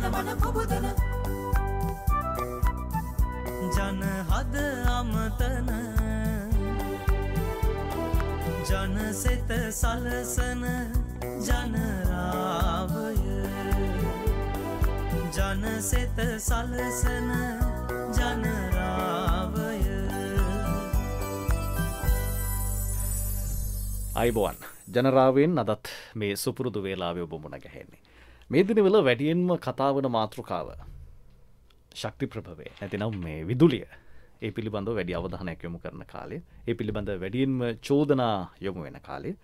ජන හද අමතන ජන සෙත සලසන ජනරාවය ජන සෙත සලසන ජනරාවය. අයිබෝන් ජනරාවෙන් අදත් මේ සුපුරුදු වේලාවේ ඔබ මුණ ගැහෙන්නේ. මේ දිනවල වැඩියෙන්ම කතා වන මාතෘකාව ශක්ති ප්‍රභවය නැතිනම් මේ විදුලිය. ඒ පිළිබඳව වැඩි අවධානයක් යොමු කරන කාලේ, ඒ පිළිබඳව වැඩියෙන්ම චෝදනා යොමු වෙන කාලේ.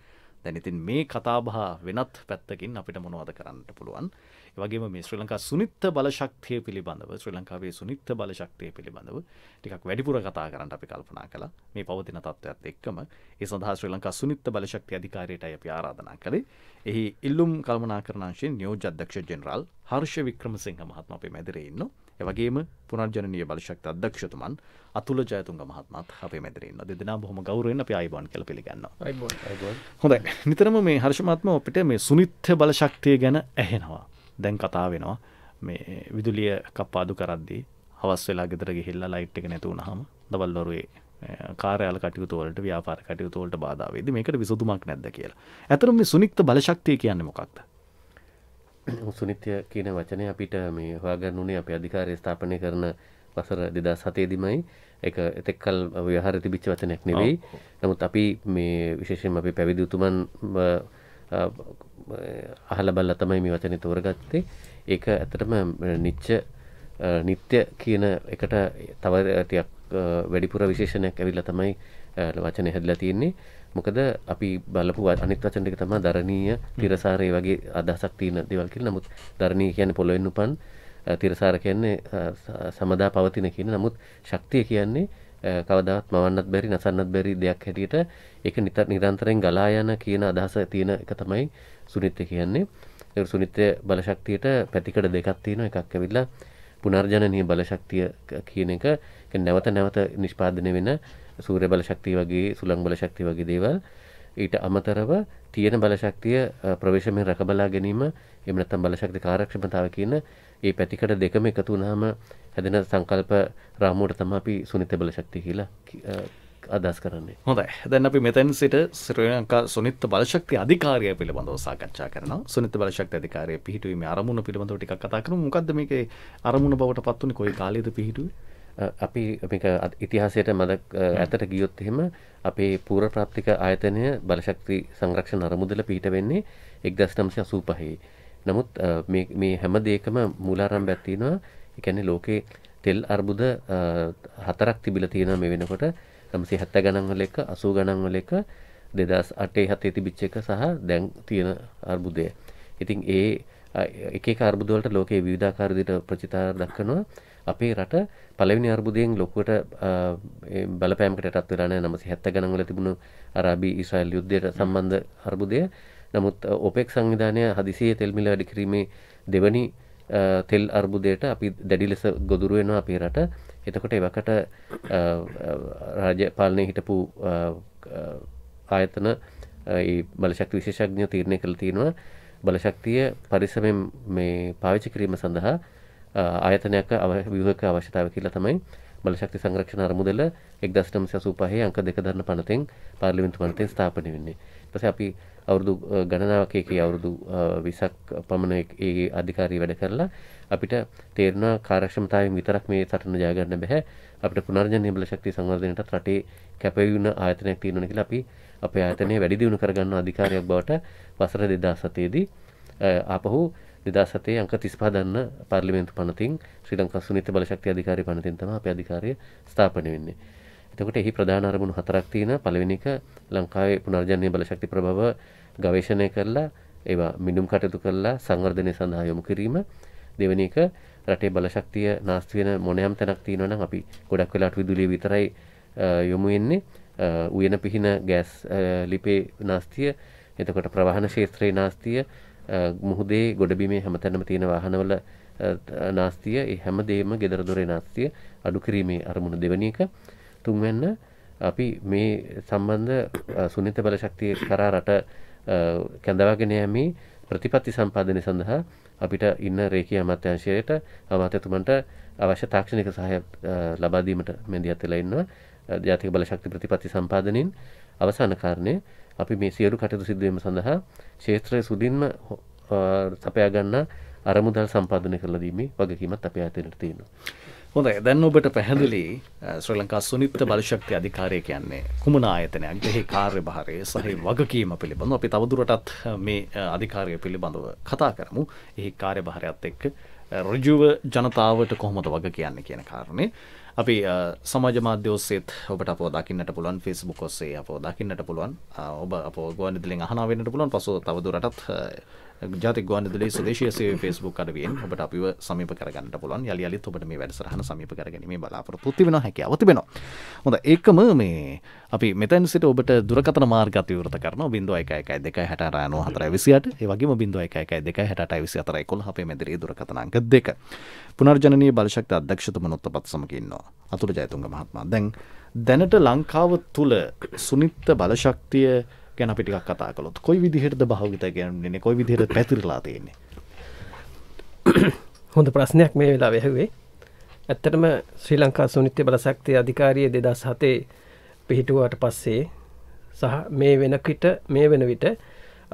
දැන් ඉතින් මේ කතාබහ වෙනත් පැත්තකින් අපිට මොනවද කරන්නට පුළුවන්? ඒ වගේම මේ ශ්‍රී ලංකා සුනිත්ත බලශක්තිය පිළිබඳව, ශ්‍රී ලංකාවේ සුනිත්ත බලශක්තිය පිළිබඳව ටිකක් වැඩිපුර කතා කරන්න අපි කල්පනා කළා. මේ පවතින තත්ත්වයක් එක්කම ඒ සඳහා ශ්‍රී ලංකා සුනිත්ත බලශක්තිය අධිකාරියටයි අපි ආරාධනා කළේ. එහි ඉල්ලුම් කළමනාකරණ අංශයෙන් නියෝජ්‍ය අධ්‍යක්ෂ ජෙනරාල් හර්ෂ වික්‍රමසිංහ මහත්මයා අපේ මැදිරියේ ඉන්නවා. ඒ වගේම පුනර්ජනනීය බලශක්ති අධ්‍යක්ෂතුමන් අතුල ජයතුංග මහත්මයාත් අපේ මැදිරියේ ඉන්නවා. දෙදෙනා බොහොම ගෞරවයෙන් අපි ආයිබෝන් කියලා පිළිගන්නවා. අයිබෝන්. හොඳයි. නිතරම මේ හර්ෂ මහත්මයා අපිට මේ සුනිත්ත බලශක්තිය ගැන ඇහෙනවා. දැන් කතා වෙනවා මේ විදුලිය කප්පාදු කරද්දී හවස් වෙලා ගෙදර ගිහිල්ලා ලයිට් එක නැති වුනහම දවල් වරුවේ කාර්යාල කටයුතු වලට ව්‍යාපාර කටයුතු වලට බාධා වෙද්දී මේකට විසඳුමක් නැද්ද කියලා. ඇත්තටම මේ සුනිත්ත බලශක්තිය කියන්නේ මොකක්ද? සුනිත්‍ය කියන වචනේ අපිට මේ හොයාගන්න උනේ අපේ අධිකාරිය ස්ථාපනය කරන වසර 2007 දීමයි. ඒක එතෙක්කල් ව්‍යවහාරය තිබිච්ච වචනයක් නෙවෙයි. නමුත් අපි මේ විශේෂයෙන්ම අපේ පැවිදි උතුමන් අහලා බලලා තමයි මේ වචනේ තෝරගත්තේ. ඒක ඇත්තටම නිත්‍ය කියන එකට තව ටිකක් වැඩිපුර විශේෂණයක් ඇවිල්ලා තමයි වචනේ හැදලා තියෙන්නේ. මොකද අපි බලපු අනිත් වචන ටික තමයි දරණීය, තිරසාරය වගේ අදහසක් තියෙන දේවල් කියලා. නමුත් දරණීය කියන්නේ පොළොවෙන් උපන්, තිරසාර කියන්නේ සමදා පවතින කියන. නමුත් ශක්තිය කියන්නේ කවදාවත් මවන්නත් බැරි, නසන්නත් බැරි දෙයක් හැටියට ඒක නිරන්තරයෙන් ගලා යන කියන අදහස තියෙන එක තමයි සුනිත්‍ය කියන්නේ. ඒ සුනිත්‍ය බලශක්තියට පැතිකඩ දෙකක් තියෙනවා. එකක් ඇවිල්ලා පුනර්ජනනීය බලශක්තිය කියන එක. නැවත නැවත නිෂ්පාදනය වෙන සූර්ය බලශක්තිය වගේ, සුළං බලශක්තිය වගේ දේවල්. ඊට අමතරව තියෙන බලශක්තිය ප්‍රවේශමෙන් රැකබලා ගැනීම, එහෙම නැත්නම් බලශක්ති කාර්යක්ෂමතාවය කියන මේ පැතිකඩ දෙකම එකතු වුනහම හැදෙන සංකල්ප රාමුවට තමයි අපි සුනිත්‍ය බලශක්තිය කියලා අදහස් කරන්නේ. හොඳයි. දැන් අපි මෙතෙන් සිට ශ්‍රී ලංකා සුනිත්ත බලශක්ති අධිකාරිය පිළිබඳව සාකච්ඡා කරනවා. සුනිත්ත බලශක්ති අධිකාරිය පිහිටුවීමේ අරමුණ පිළිබඳව ටිකක් කතා කරමු. මොකද්ද මේකේ අරමුණ බවට පත් වුනේ? කොයි කාලයේද පිහිටුවේ? අපි මේක ඉතිහාසයට මතක් ඇතට ගියොත් එහෙම අපේ පූර්ව ප්‍රාප්තික ආයතනය බලශක්ති සංරක්ෂණ අරමුදල පිහිට වෙන්නේ 1985. නමුත් මේ හැම දෙයකම මූලාරම්භයක් තියෙනවා. ඒ කියන්නේ ලෝකේ තෙල් අර්බුද 4ක් තිබිලා තියෙනවා මේ වෙනකොට. 970 ගණන් වල එක, 80 ගණන් වල එක, 2008 තිබිච්ච එක සහ දැන් තියෙන අර්බුදය. ඉතින් ඒ එක එක අර්බුද වලට ලෝකයේ විවිධාකාර විදිහට ප්‍රතිචාර දක්වනවා. අපේ රට පළවෙනි අර්බුදයෙන් ලොකුවට බලපෑමකට යටත් වෙලා නැහැ. 970 ගණන් වල තිබුණු අරාබි ඊශ්‍රායල් යුද්ධයට සම්බන්ධ අර්බුදය. නමුත් ඔපෙක් සංවිධානය හදිසියේ තෙල් මිල වැඩි කිරීමේ දෙවනි තෙල් අර්බුදයට අපි දැඩි ලෙස ගොදුරු වෙනවා අපේ රට. එතකොට ඒවකට රාජ්‍ය පාලනයේ හිටපු ආයතන ඒ බලශක්ති විශේෂඥ තීරණය කළ තියෙනවා බලශක්තිය පරිස්සමෙන් මේ පාවිච්චි කිරීම සඳහා ආයතනයක ව්‍යුහක අවශ්‍යතාවය කියලා තමයි බලශක්ති සංරක්ෂණ අරමුදල 1985 අංක 2 දරන පනතෙන් පාර්ලිමේන්තු පනතෙන් ස්ථාපනය වෙන්නේ. ඊට පස්සේ අපි අවුරුදු ගණනාවක් ඒකේ අවුරුදු 20ක් පමණ ඒ අධිකාරිය වැඩ කරලා අපිට තේරෙනවා කාර්යක්ෂමතාවයෙන් විතරක් මේ සටන ජය ගන්න බෑ. අපිට පුනර්ජනනීය බලශක්ති සංවර්ධනයටත් රටේ කැපවීම ආයතනයක් තියෙනවා කියලා අපි අපේ ආයතනය වැඩි දියුණු කරගන්න අධිකාරියක් බවට වසර 2007 දී ආපහු 2007 අංක 35 දන්න පාර්ලිමේන්තු පනතින් ශ්‍රී ලංකා සුනිත්‍ය බලශක්ති අධිකාරිය පනතින් තමයි අපේ අධිකාරිය ස්ථාපනය වෙන්නේ. එතකොට එහි ප්‍රධාන අරමුණු 4ක් තියෙනවා. පළවෙනි එක ලංකාවේ පුනර්ජනනීය බලශක්ති ප්‍රභව ගවේෂණය කරලා ඒවා මිනුම් කටයුතු කරලා සංවර්ධනය සඳහා යොමු කිරීම. දෙවෙනි එක රටේ බලශක්තිය නාස්ති වෙන මොනෑම තැනක් තියෙනවා නම් අපි ගොඩක් වෙලාවට විදුලිය විතරයි යොමු වෙන්නේ. උයන පිහින ගෑස් ලිපේ නාස්තිය, එතකොට ප්‍රවාහන ක්ෂේත්‍රයේ නාස්තිය, මුහුදේ ගොඩබිමේ හැමතැනම තියෙන වාහනවල නාස්තිය, ඒ හැම දෙයක්ම ගෙදර දොරේ නාස්තිය අඩු කිරීමේ අරමුණ දෙවෙනි එක. තුන්වෙන්න අපි මේ සම්බන්ධ සුනිත්‍ය බලශක්තිය කරා රට කැඳවාගෙන යෑමේ ප්‍රතිපත්ති සම්පාදනය සඳහා අපිට ඉන්න රේඛීය අමාත්‍යාංශයට අමාත්‍යතුමන්ට අවශ්‍ය තාක්ෂණික සහාය ලබා දීමට මෙන්දියත් වෙලා ඉන්නවා. ජාතික බලශක්ති ප්‍රතිපත්ති සම්පාදනයෙන් අවසාන කාරණය අපි මේ සියලු කටයුතු සිදු වීම සඳහා ක්ෂේත්‍රයේ සුදින්ම සපයා ගන්න අරමුදල් සම්පාදනය කරලා දීමේ වගකීමත් අපේ අතට තියෙනවා. හොඳයි, දැන් ඔබට පැහැදිලි ශ්‍රී ලංකා සුනිත්ත බලශක්ති අධිකාරිය කියන්නේ කුමන ආයතනයක්ද? එහි කාර්යභාරය සහ වගකීම පිළිබඳව අපි තවදුරටත් මේ අධිකාරිය පිළිබඳව කතා කරමු. එහි කාර්යභාරයත් එක්ක ඍජුව ජනතාවට කොහොමද වග කියන්නේ කියන කාරණේ අපි සමාජ මාධ්‍ය ඔස්සේත් ඔබට අපව දකින්නට පුළුවන්. Facebook ඔස්සේ අපව දකින්නට පුළුවන්. ඔබ අපව ගුවන්විදුලියෙන් අහනවා වෙන්නට පුළුවන්. පසුව තවදුරටත් ජාතික ගුවන්විදුලි ස්වදේශීය සේවයේ Facebook අඩවියෙන් ඔබට අපිව සමීප කරගන්නට පුළුවන්. යලි යලිත් ඔබට මේ වැඩසටහන සමීප කරගැනීමේ බලාපොරොත්තු තිබෙනවා, හැකියාව තිබෙනවා. හොඳයි, ඒකම මේ අපි මෙතෙන් සිට ඔබට දුරකථන මාර්ගات විවෘත කරනවා 0112649428. ඒ වගේම 0112642811 අපේ මෙදිරියේ දුරකථන අංක 2. පුනර්ජනනීය බලශක්ති අධ්‍යක්ෂතුමනොත් අපත් සමග ඉන්නවා අතුල ජයතුංග මහත්මයා. දැනට ලංකාව තුල සුනිත්ත බලශක්තිය ගැන අපි ටිකක් කතා කළොත් කොයි විදිහටද භාවිත කරන්නේ, කොයි විදිහට පැතිරලා තියෙන්නේ? හොඳ ප්‍රශ්නයක් මේ වෙලාවේ ඇහුවේ. ඇත්තටම ශ්‍රී ලංකා සුනිත්ත බලශක්ති අධිකාරිය 2007 පිහිටුවාට පස්සේ සහ මේ වෙන විට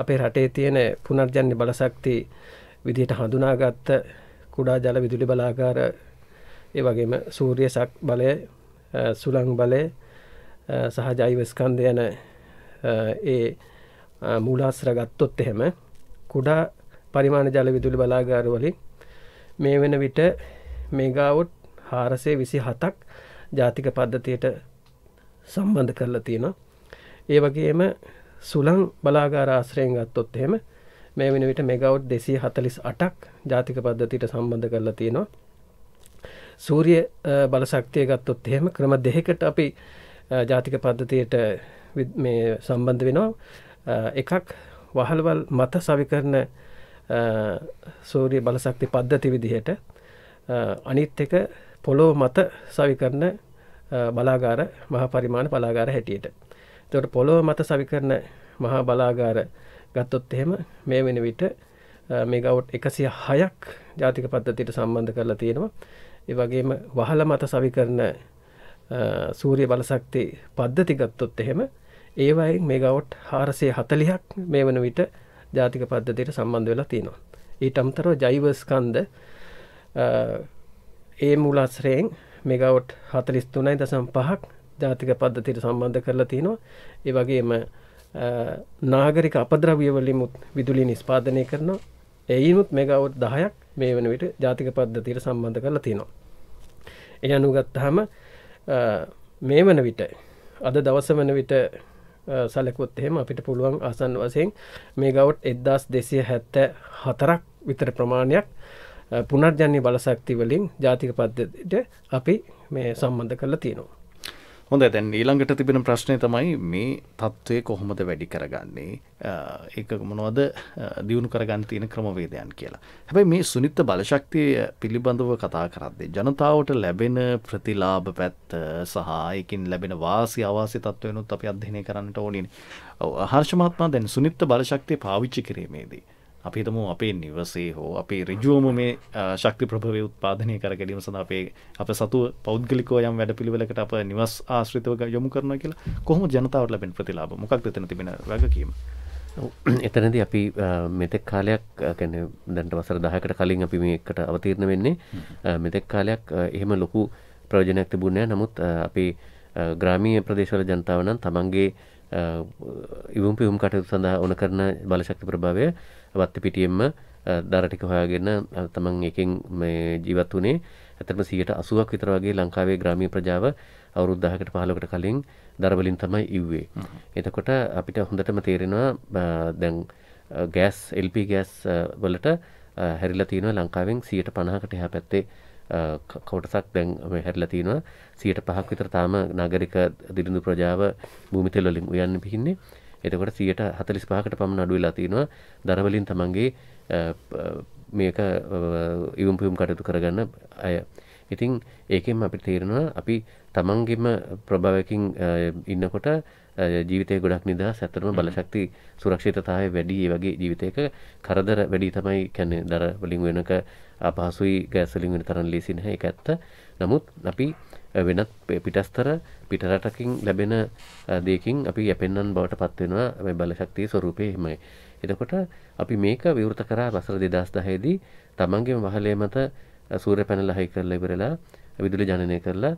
අපේ රටේ තියෙන පුනර්ජන්‍ය බලශක්ති විදිහට හඳුනාගත්ත කුඩා ජල විදුලි බලාගාර, ඒ වගේම සූර්ය බලය, සුළං බලය සහ ජෛව ස්කන්ධ යන ඒ මූලාශ්‍ර ගත්තොත් එහෙම කුඩා පරිමාණ ජල විදුලි බලාගාර වලින් මේ වෙන විට මෙගාවොට් 427ක් ජාතික පද්ධතියට සම්බන්ධ කරලා තියෙනවා. ඒ වගේම සුළං බලාගාර ආශ්‍රයෙන් ගත්තොත් එහෙම මේ වෙන විට මෙගාවොට් 248ක් ජාතික පද්ධතියට සම්බන්ධ කරලා තියෙනවා. සූර්ය බලශක්තිය ගත්තොත් එහෙම ක්‍රම දෙකකට අපි ජාතික පද්ධතියට මේ සම්බන්ධ වෙනවා. එකක් වහල්වල් මත සවිකරන සූර්ය බලශක්ති පද්ධති විදිහට, අනිත් එක පොළොව මත සවිකරන බලාගාර, මහා පරිමාණ බලාගාර හැටියට. එතකොට පොළොව මත සවිකරන මහා බලාගාර ගත්තොත් එහෙම මේ වෙන විට මෙගාවොට් 106ක් ජාතික පද්ධතියට සම්බන්ධ කරලා තියෙනවා. ඒ වගේම වහල මත සවිකරන සූර්ය බලශක්ති පද්ධති ගත්තොත් එහෙම ඒ වයින් මෙගාවොට් 440ක් මේ වන විට ජාතික පද්ධතියට සම්බන්ධ වෙලා තියෙනවා. ඊට අමතරව ජෛව ස්කන්ධ ඒ මූලාශ්‍රයෙන් මෙගාවොට් 43.5ක් ජාතික පද්ධතියට සම්බන්ධ කරලා තියෙනවා. ඒ වගේම නාගරික අපද්‍රව්‍ය වලින් විදුලි නිෂ්පාදනය කරනවා. එයිනුත් මෙගාවොට් 10ක් මේ වන විට ජාතික පද්ධතියට සම්බන්ධ කරලා තියෙනවා. ඒ අනුව ගත්තාම මේ වන විට අද දවස වන විට සැලකුවොත් එහෙම අපිට පුළුවන් ආසන්න වශයෙන් මෙගාවොට් 1274ක් විතර ප්‍රමාණයක් පුනර්ජන්‍ය බලශක්ති වලින් ජාතික පද්ධතියට අපි මේ සම්බන්ධ කරලා තියෙනවා. හොඳයි, දැන් ඊළඟට තිබෙන ප්‍රශ්නේ තමයි මේ තත්ත්වය කොහොමද වැඩි කරගන්නේ, ඒක මොනවද දියුණු කරගන්න තියෙන ක්‍රමවේදයන් කියලා. හැබැයි මේ සුනිත්ත බලශක්තිය පිළිබඳව කතා කරද්දී ජනතාවට ලැබෙන ප්‍රතිලාභ පැත්ත සහ ඒකින් ලැබෙන වාසි අවාසි තත්ත්වයන්ත් අපි අධ්‍යයනය කරන්නට ඕනේ. හර්ෂ මහත්මයා, දැන් සුනිත්ත බලශක්තිය පාවිච්චි කිරීමේදී අපි හිතමු අපේ නිවසේ හෝ අපේ ඍජුවම මේ ශක්ති ප්‍රභවය උත්පාදනය කර ගැනීම සඳහා අප සතුව පෞද්ගලිකව යම් වැඩපිළිවෙලකට අප නිවස් ආශ්‍රිතව යොමු කරනවා කියලා කොහොමද ජනතාවට ලැබෙන ප්‍රතිලාභ? මොකක්ද එතන තිබෙන වගකීම? එතනදී අපි මෙතෙක් කාලයක් කියන්නේ දැන් වසර 10කට කලින් අපි මේකට අවතීර්ණ වෙන්නේ. මෙතෙක් කාලයක් එහෙම ලොකු ප්‍රයෝජනයක් තිබුණේ නැහැ. නමුත් අපේ ග්‍රාමීය ප්‍රදේශවල ජනතාව නම් තමන්ගේ ඉවුම් පිවුම් කටයුතු සඳහා ඕන කරන බලශක්ති ප්‍රභාවය වත්ති පිටියෙන්ම දර ටික හොයාගෙන තමන් එකෙන් මේ ජීවත් වුණේ. ඇත්තටම 80%ක් විතර වගේ ලංකාවේ ග්‍රාමීය ප්‍රජාව අවුරුදු 10කට 15කට කලින් දර වලින් තමයි ඉව්වේ. එතකොට අපිට හොඳටම තේරෙනවා දැන් ගෑස් LP ගෑස් වලට හැරිලා තියෙනවා ලංකාවෙන් 50%කට එහා පැත්තේ කොටසක් දැන් මේ හැරිලා තියෙනවා. 5% විතර තාම නාගරික දිලිඳු ප්‍රජාව භූමි තෙල් වලින් උයන්නේ පිහින්නේ. එතකොට 45%කට පමණ අඩු වෙලා තියෙනවා දර වලින් තමන්ගේ මේක ඉවුම් පිවුම් කටයුතු කරගන්න අය. ඉතින් ඒකෙන් අපිට තේරෙනවා අපි තමන්ගේම ප්‍රභාවයකින් ඉන්නකොට ජීවිතේ ගොඩක් නිදහස්. ඇත්තටම බලශක්ති සුරක්ෂිතතාවය වැඩි. ඒ වගේ ජීවිතයක කරදර වැඩි තමයි. කියන්නේ දර වලින් වෙනක අපහසුයි, ගෑස් වලින් වෙන තරම් ලේසි නැහැ. ඒක ඇත්ත. නමුත් අපි වෙනත් පිටස්තර පිටරටකින් ලැබෙන දෙයකින් අපි යැපෙන්නන් බවට පත් වෙනවා මේ බලශක්තියේ ස්වරූපේ එහෙමයි. එතකොට අපි මේක විවෘත කරා වසර 2010 දී තමන්ගේම වහලේ මත සූර්ය පැනල හයි කරලා ඉවරලා විදුලි ජනනය කරලා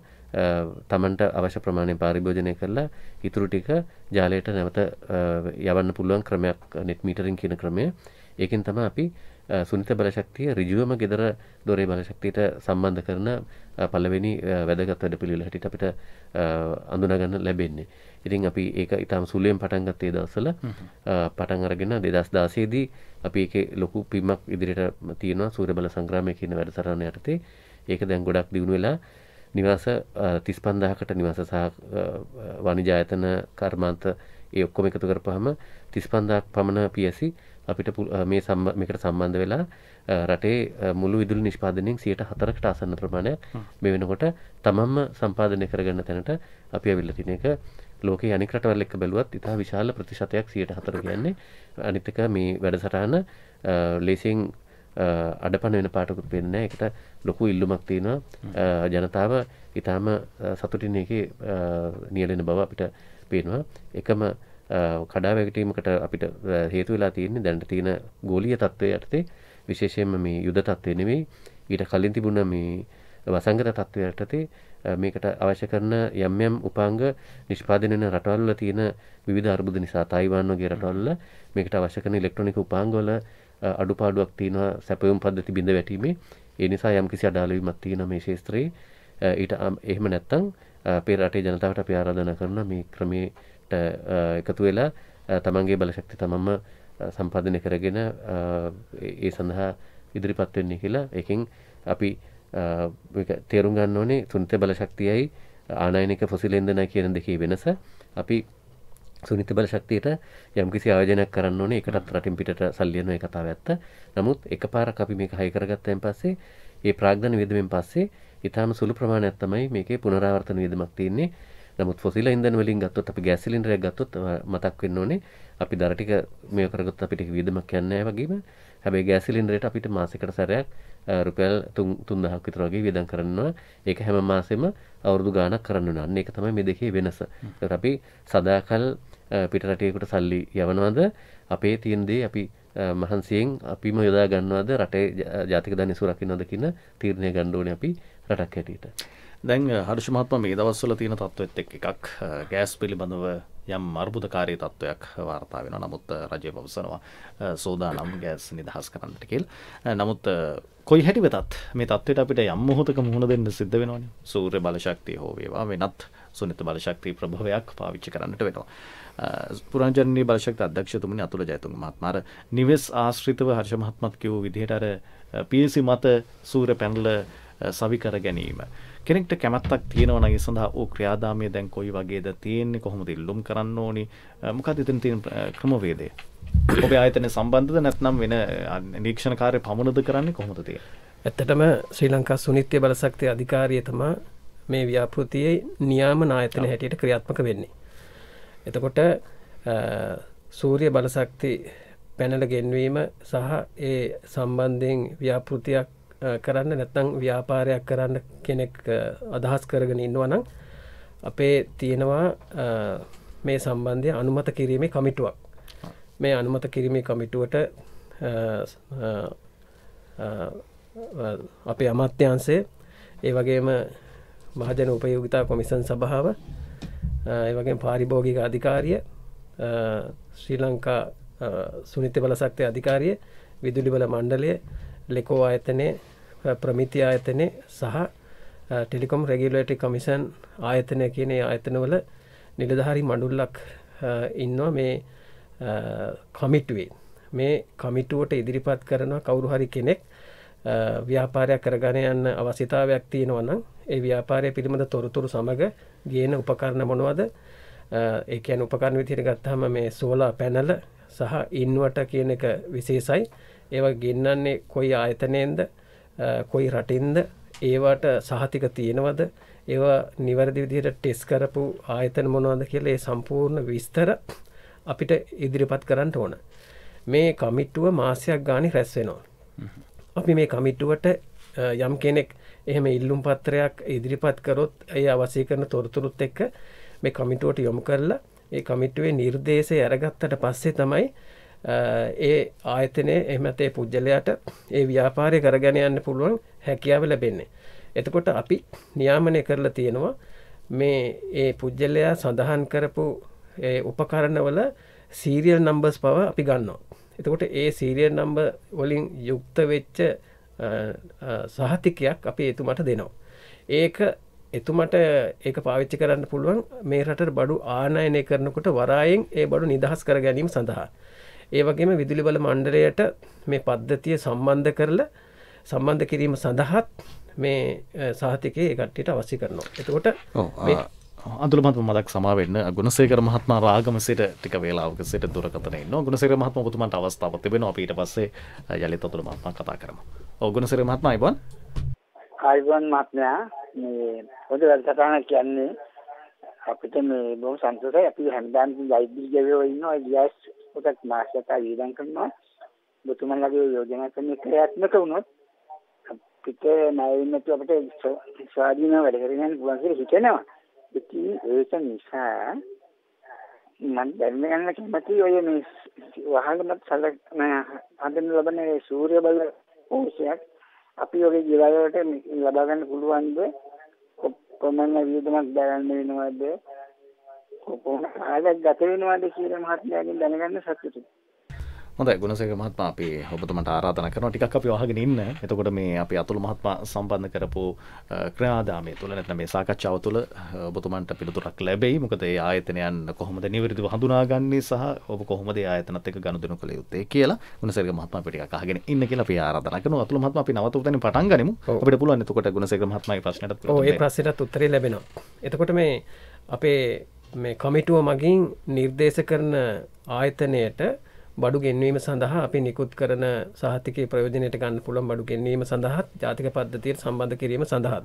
තමන්ට අවශ්‍ය ප්‍රමාණය පරිභෝජනය කරලා ඉතුරු ටික ජාලයට නැවත යවන්න පුළුවන් ක්‍රමයක් net metering කියන ක්‍රමය. ඒකෙන් තමයි අපි සුනිත බලශක්තිය ඍජුවම ගෙදර දොරේ බලශක්තියට සම්බන්ධ කරන පළවෙනි වැදගත් වැඩපිළිවෙල හැටියට අපිට අඳුනා ගන්න ලැබෙන්නේ. ඉතින් අපි ඒක ඊටම සුළුෙන් පටන් ගත්තේ දවස්වල පටන් අරගෙන 2016 දී අපි ඒකේ ලොකු පිම්මක් ඉදිරියට තියෙනවා සූර්ය බල සංග්‍රාමය කියන වැඩසටහන යටතේ. ඒක දැන් ගොඩක් දියුණු වෙලා නිවාස 35000කට නිවාස සහ වාණිජ ආයතන කර්මාන්ත ඒ ඔක්කොම එකතු කරපුවාම 35000ක් පමණ PSC අපිට මේකට සම්බන්ධ වෙලා රටේ මුළු විදුලි නිෂ්පාදනයෙන් 4%කට ආසන්න ප්‍රමාණයක් මේ වෙනකොට තමන්ම සම්පාදනය කරගන්න තැනට අපි අවිල්ල තියෙන එක ලෝකයේ අනෙක් රටවල් එක්ක බැලුවත් ඉතා විශාල ප්‍රතිශතයක් 4% කියන්නේ. අනිත් එක මේ වැඩසටහන ලේසියෙන් අඩපණ වෙන පාටකුත් වෙන්නේ නැහැ. ඒකට ලොකු ඉල්ලුමක් තියෙනවා. ජනතාව ඊටාම සතුටින් ඒකේ නියැලෙන බව අපිට පේනවා. එකම කඩා වැටීමකට අපිට හේතු වෙලා තියෙන්නේ දැනට තියෙන ගෝලීය තත්ත්වය යටතේ විශේෂයෙන්ම මේ යුද තත්ත්වය නෙවෙයි ඊට කලින් තිබුණ මේ වසංගත තත්ත්වය යටතේ මේකට අවශ්‍ය කරන යම් යම් උපාංග නිෂ්පාදනය වෙන රටවල් වල තියෙන විවිධ අර්බුද නිසා තායිවාන් වගේ රටවල් වල මේකට අවශ්‍ය කරන ඉලෙක්ට්‍රොනික උපාංග වල අඩුපාඩුවක් තියෙනවා සැපයුම් පද්ධති බිඳ වැටීමේ. ඒ නිසා යම්කිසි අඩාල වීමක් තියෙනවා මේ ක්ෂේත්‍රයේ. ඊට එහෙම නැත්නම් අපේ රටේ ජනතාවට අපි ආරාධනා කරනවා මේ ක්‍රමයට එකතු වෙලා තමන්ගේ බලශක්තිය තමන්ම සම්පාදනය කරගෙන ඒ සඳහා ඉදිරිපත් වෙන්නේ කියලා. ඒකෙන් අපි මේක තේරුම් ගන්න ඕනේ සුනිත බලශක්තියයි ආනයනික ෆොසිල් ඉන්ධනයි කියන දෙකේ වෙනස. අපි සුනිත බලශක්තියට යම්කිසි ආයෝජනයක් කරන්න ඕනේ. ඒකටත් රටින් පිටට සල්ලි යනවා ඒ කතාව ඇත්ත. නමුත් එකපාරක් අපි මේක හයි කරගත්තයින් පස්සේ ඒ ප්‍රාග්ධන වියදමෙන් පස්සේ ඊටාම සුළු ප්‍රමාණයක් තමයි මේකේ පුනරාවර්තන වියදමක් තියෙන්නේ. නමුත් ෆොසිල් ඉන්ධන වලින් ගත්තොත් අපි ගෑස් සිලින්ඩරයක් ගත්තොත් මතක් වෙන්න ඕනේ අපි දර ටික මේ කරගත්තොත් අපිට වියදමක් යන්නේ නැහැ වගේම. හැබැයි ගෑස් සිලින්ඩරයට අපිට මාසෙකට සැරයක් රුපියල් 3000ක් විතර වගේ වියදම් කරනවා. ඒක හැම මාසෙම අවුරුදු ගාණක් කරන්න වෙනවා. අන්න ඒක තමයි මේ දෙකේ වෙනස. ඒකට අපි සදාකල් පිට රටේකට සල්ලි යවනවද අපේ තියෙන දේ අපි මහන්සියෙන් අපිම යොදා ගන්නවද රටේ ජාතික ධනය සුරකින්නවද කියන තීරණය ගන්න ඕනේ අපි රටක් හැටියට. දැන් හර්ෂ මහත්මයා මේ දවස්වල තියෙන තත්ත්වෙත් එකක් ගෑස් පිළිබඳව යම් අර්බුදකාරී තත්ත්වයක් වාර්තා වෙනවා. නමුත් රජය පවසනවා සෝදානම් ගෑස් නිදහස් කරන්නට කියලා. නමුත් කොයි හැටි වෙතත් මේ තත්ත්වයට අපිට යම් මොහොතක මුහුණ දෙන්න සිද්ධ වෙනවනේ. සූර්ය බලශක්තිය හෝ වේවා වෙනත් සුනිත බලශක්ති ප්‍රභවයක් පාවිච්චි කරන්නට වෙනවා. පුරාජනනීය බලශක්ති අධ්‍යක්ෂතුමනි අතුල ජයතුංග මහත්මයා අර නිවෙස් ආශ්‍රිතව හර්ෂ මහත්මත් කියූ විදිහට අර PSC මත සූර්ය පැනල සවි කර ගැනීම කෙනෙක්ට කැමැත්තක් තියෙනවා නම් ඒ සඳහා ඕ ක්‍රියාදාමය දැන් කොයි වගේද තියෙන්නේ, කොහොමද ඉල්ලුම් කරන්න ඕනි, මොකක්ද එතන තියෙන ක්‍රමවේදය? ඔබේ ආයතනය සම්බන්ධද නැත්නම් වෙන නිරීක්ෂණ කාර්ය පමණද කරන්නේ, කොහොමද තියෙන්නේ? ඇත්තටම ශ්‍රී ලංකා සුනිත්‍ය බලශක්ති අධිකාරිය තමයි මේ ව්‍යාපෘතියේ නියාමන ආයතන හැටියට ක්‍රියාත්මක වෙන්නේ. එතකොට සූර්ය බලශක්ති පැනල ගෙන්වීම සහ ඒ සම්බන්ධයෙන් ව්‍යාපෘතියක් කරන්න නැත්නම් ව්‍යාපාරයක් කරන්න කෙනෙක් අදහස් කරගෙන ඉන්නවා නම් අපේ තියෙනවා මේ සම්බන්ධය අනුමත කිරීමේ කමිටුවක්. මේ අනුමත කිරීමේ කමිටුවට අපේ අමාත්‍යාංශය ඒ වගේම මහජන උපයෝගිතා කොමිසන් සභාව ඒ වගේම පාරිභෝගික අධිකාරිය ශ්‍රී ලංකා සුනිත්‍ය බලශක්ති අධිකාරිය විදුලි බල මණ්ඩලය ලෙකෝ ආයතනයේ ප්‍රමිති ආයතනයේ සහ ටෙලිකොම් රෙගියුලේටරි කමිෂන් ආයතනය කියන ආයතනවල නිලධාරී මණ්ඩලක් ඉන්නවා මේ කමිටුවේ. මේ කමිටුවට ඉදිරිපත් කරනවා කවුරු හරි කෙනෙක් ව්‍යාපාරයක් කරගෙන යන්න අවශ්‍යතාවයක් තියෙනවා නම් ඒ ව්‍යාපාරය පිළිබඳ තොරතුරු සමග ගේන උපකරණ මොනවද? ඒ කියන්නේ උපකරණ විදිහට ගත්තාම මේ සෝලාර් පැනල සහ ඉන්වර්ටර් කියන එක විශේෂයි. ඒවා ගෙන්නන්නේ කොයි ආයතනයෙන්ද කොයි රටින්ද ඒවට සහතික තියෙනවද ඒවා නිවැරදි විදිහට ටෙස්ට් කරපු ආයතන මොනවද කියලා ඒ සම්පූර්ණ විස්තර අපිට ඉදිරිපත් කරන්න ඕන. මේ කමිටුව මාසයක් ගානේ රැස් වෙනවා. අපි මේ කමිටුවට යම් කෙනෙක් එහෙම ඉල්ලුම් පත්‍රයක් ඉදිරිපත් කරොත් ඒ අවශ්‍ය කරන තොරතුරුත් එක්ක මේ කමිටුවට යොමු කරලා ඒ කමිටුවේ නිර්දේශය අරගත්තට පස්සේ තමයි ඒ ආයතනයේ එහෙමත් ඒ පුජ්‍යලයට ඒ ව්‍යාපාරය කරගෙන යන්න පුළුවන් හැකියාව ලැබෙන්නේ. එතකොට අපි නියාමනය කරලා තියෙනවා මේ ඒ පුජ්‍යලයා සඳහන් කරපු ඒ උපකරණවල සීරියල් නම්බර්ස් පව අපි ගන්නවා. එතකොට ඒ සීරියල් නම්බර් වලින් යුක්ත වෙච්ච සහතිකයක් අපි එතුමට දෙනවා. ඒක එතුමට ඒක පාවිච්චි කරන්න පුළුවන් මේ රටට බඩු ආනයනය කරනකොට වරායෙන් ඒ බඩු නිදහස් කර ගැනීම සඳහා. ඒ වගේම විදුලි බල මණ්ඩලයට මේ පද්ධතිය සම්බන්ධ කරලා සම්බන්ධ කිරීම සඳහාත් මේ සහතිකය ඒ කට්ටියට අවශ්‍ය කරනවා. එතකොට අඳුරමත් මදක් සමාවෙන්න ගුණසේකර මහත්මා රාගමසිට ටික වේලාවක සිට දුරකථනයේ ඉන්නවා. ගුණසේකර මහත්මයා ඔබතුමාට අවස්ථාවක් තිබෙනවා. අපි ඊට පස්සේ යලිත් අතුල මහත්මයා කතා කරමු. ගුණසේකර මහත්මයා අයබෝන්. ආයුබෝවන් මහත්මයා මේ පොඩි වැඩසටහනක් කියන්නේ අපිට මේ බොහොම සතුටුයි. අපි හැමදාම ලයිබ්‍රරි ගෙවෝ ඉන්නවා. ගියස් පොතක් මාසයට වියදම් කරනවා. ඔබතුමාලගේ යෝජනා කරන ක්‍රියාත්මක වුණොත් අපිට ණයින්නට අපිට ස්වාධීනව වැඩ කරගෙන යන්න පුළුවන් කියලා හිතෙනවා. ඉතින් ඒක නිසා මම දැන් යන කැමති ඔය මේ වහලමත් හදන්න ලබන සූර්ය බල ඕෂයක් අපි ඔගේ ජීවිතයට ලබා ගන්න පුළුවන්ද? කොපමණ වියදමක් දාන්න වෙනවද? කොපමණ කාලයක් ගත වෙනවද කියලා මහත්මයාගෙන් දැනගන්න සතුටුයි. හොඳයි ගුණසේකර මහත්මයා අපි ඔබතුමාට ආරාධනා කරනවා ටිකක් අපි අහගෙන ඉන්න. එතකොට මේ අපි අතුල මහත්මයා සම්බන්ධ කරපු ක්‍රියාදාමය තුළ නැත්නම් මේ සාකච්ඡාව තුළ ඔබතුමන්ට පිළිතුරක් ලැබෙයි. මොකද ඒ ආයතනයන් කොහොමද නිවැරදිව හඳුනාගන්නේ සහ ඔබ කොහොමද ඒ ආයතනත් එක්ක ගනුදෙනු කළ යුත්තේ කියලා ගුණසේකර මහත්මයා අපි ටිකක් අහගෙන ඉන්න කියලා අපි ආරාධනා කරනවා. අතුල මහත්මයා අපි නවත උතනින් පටන් ගනිමු. අපිට පුළුවන් එතකොට ගුණසේකර මහත්මයාගේ ප්‍රශ්නටත් ඒ ප්‍රශ්නටත් උත්තරේ ලැබෙනවා. එතකොට මේ අපේ මේ කමිටුව මගින් නිර්දේශ කරන ආයතනයට බඩු ගෙන්වීම සඳහා අපි නිකුත් කරන සහතිකයේ ප්‍රයෝජනයට ගන්න පුළුවන් බඩු ගෙන්වීම සඳහා ජාතික පද්ධතියට සම්බන්ධ කිරීම සඳහා.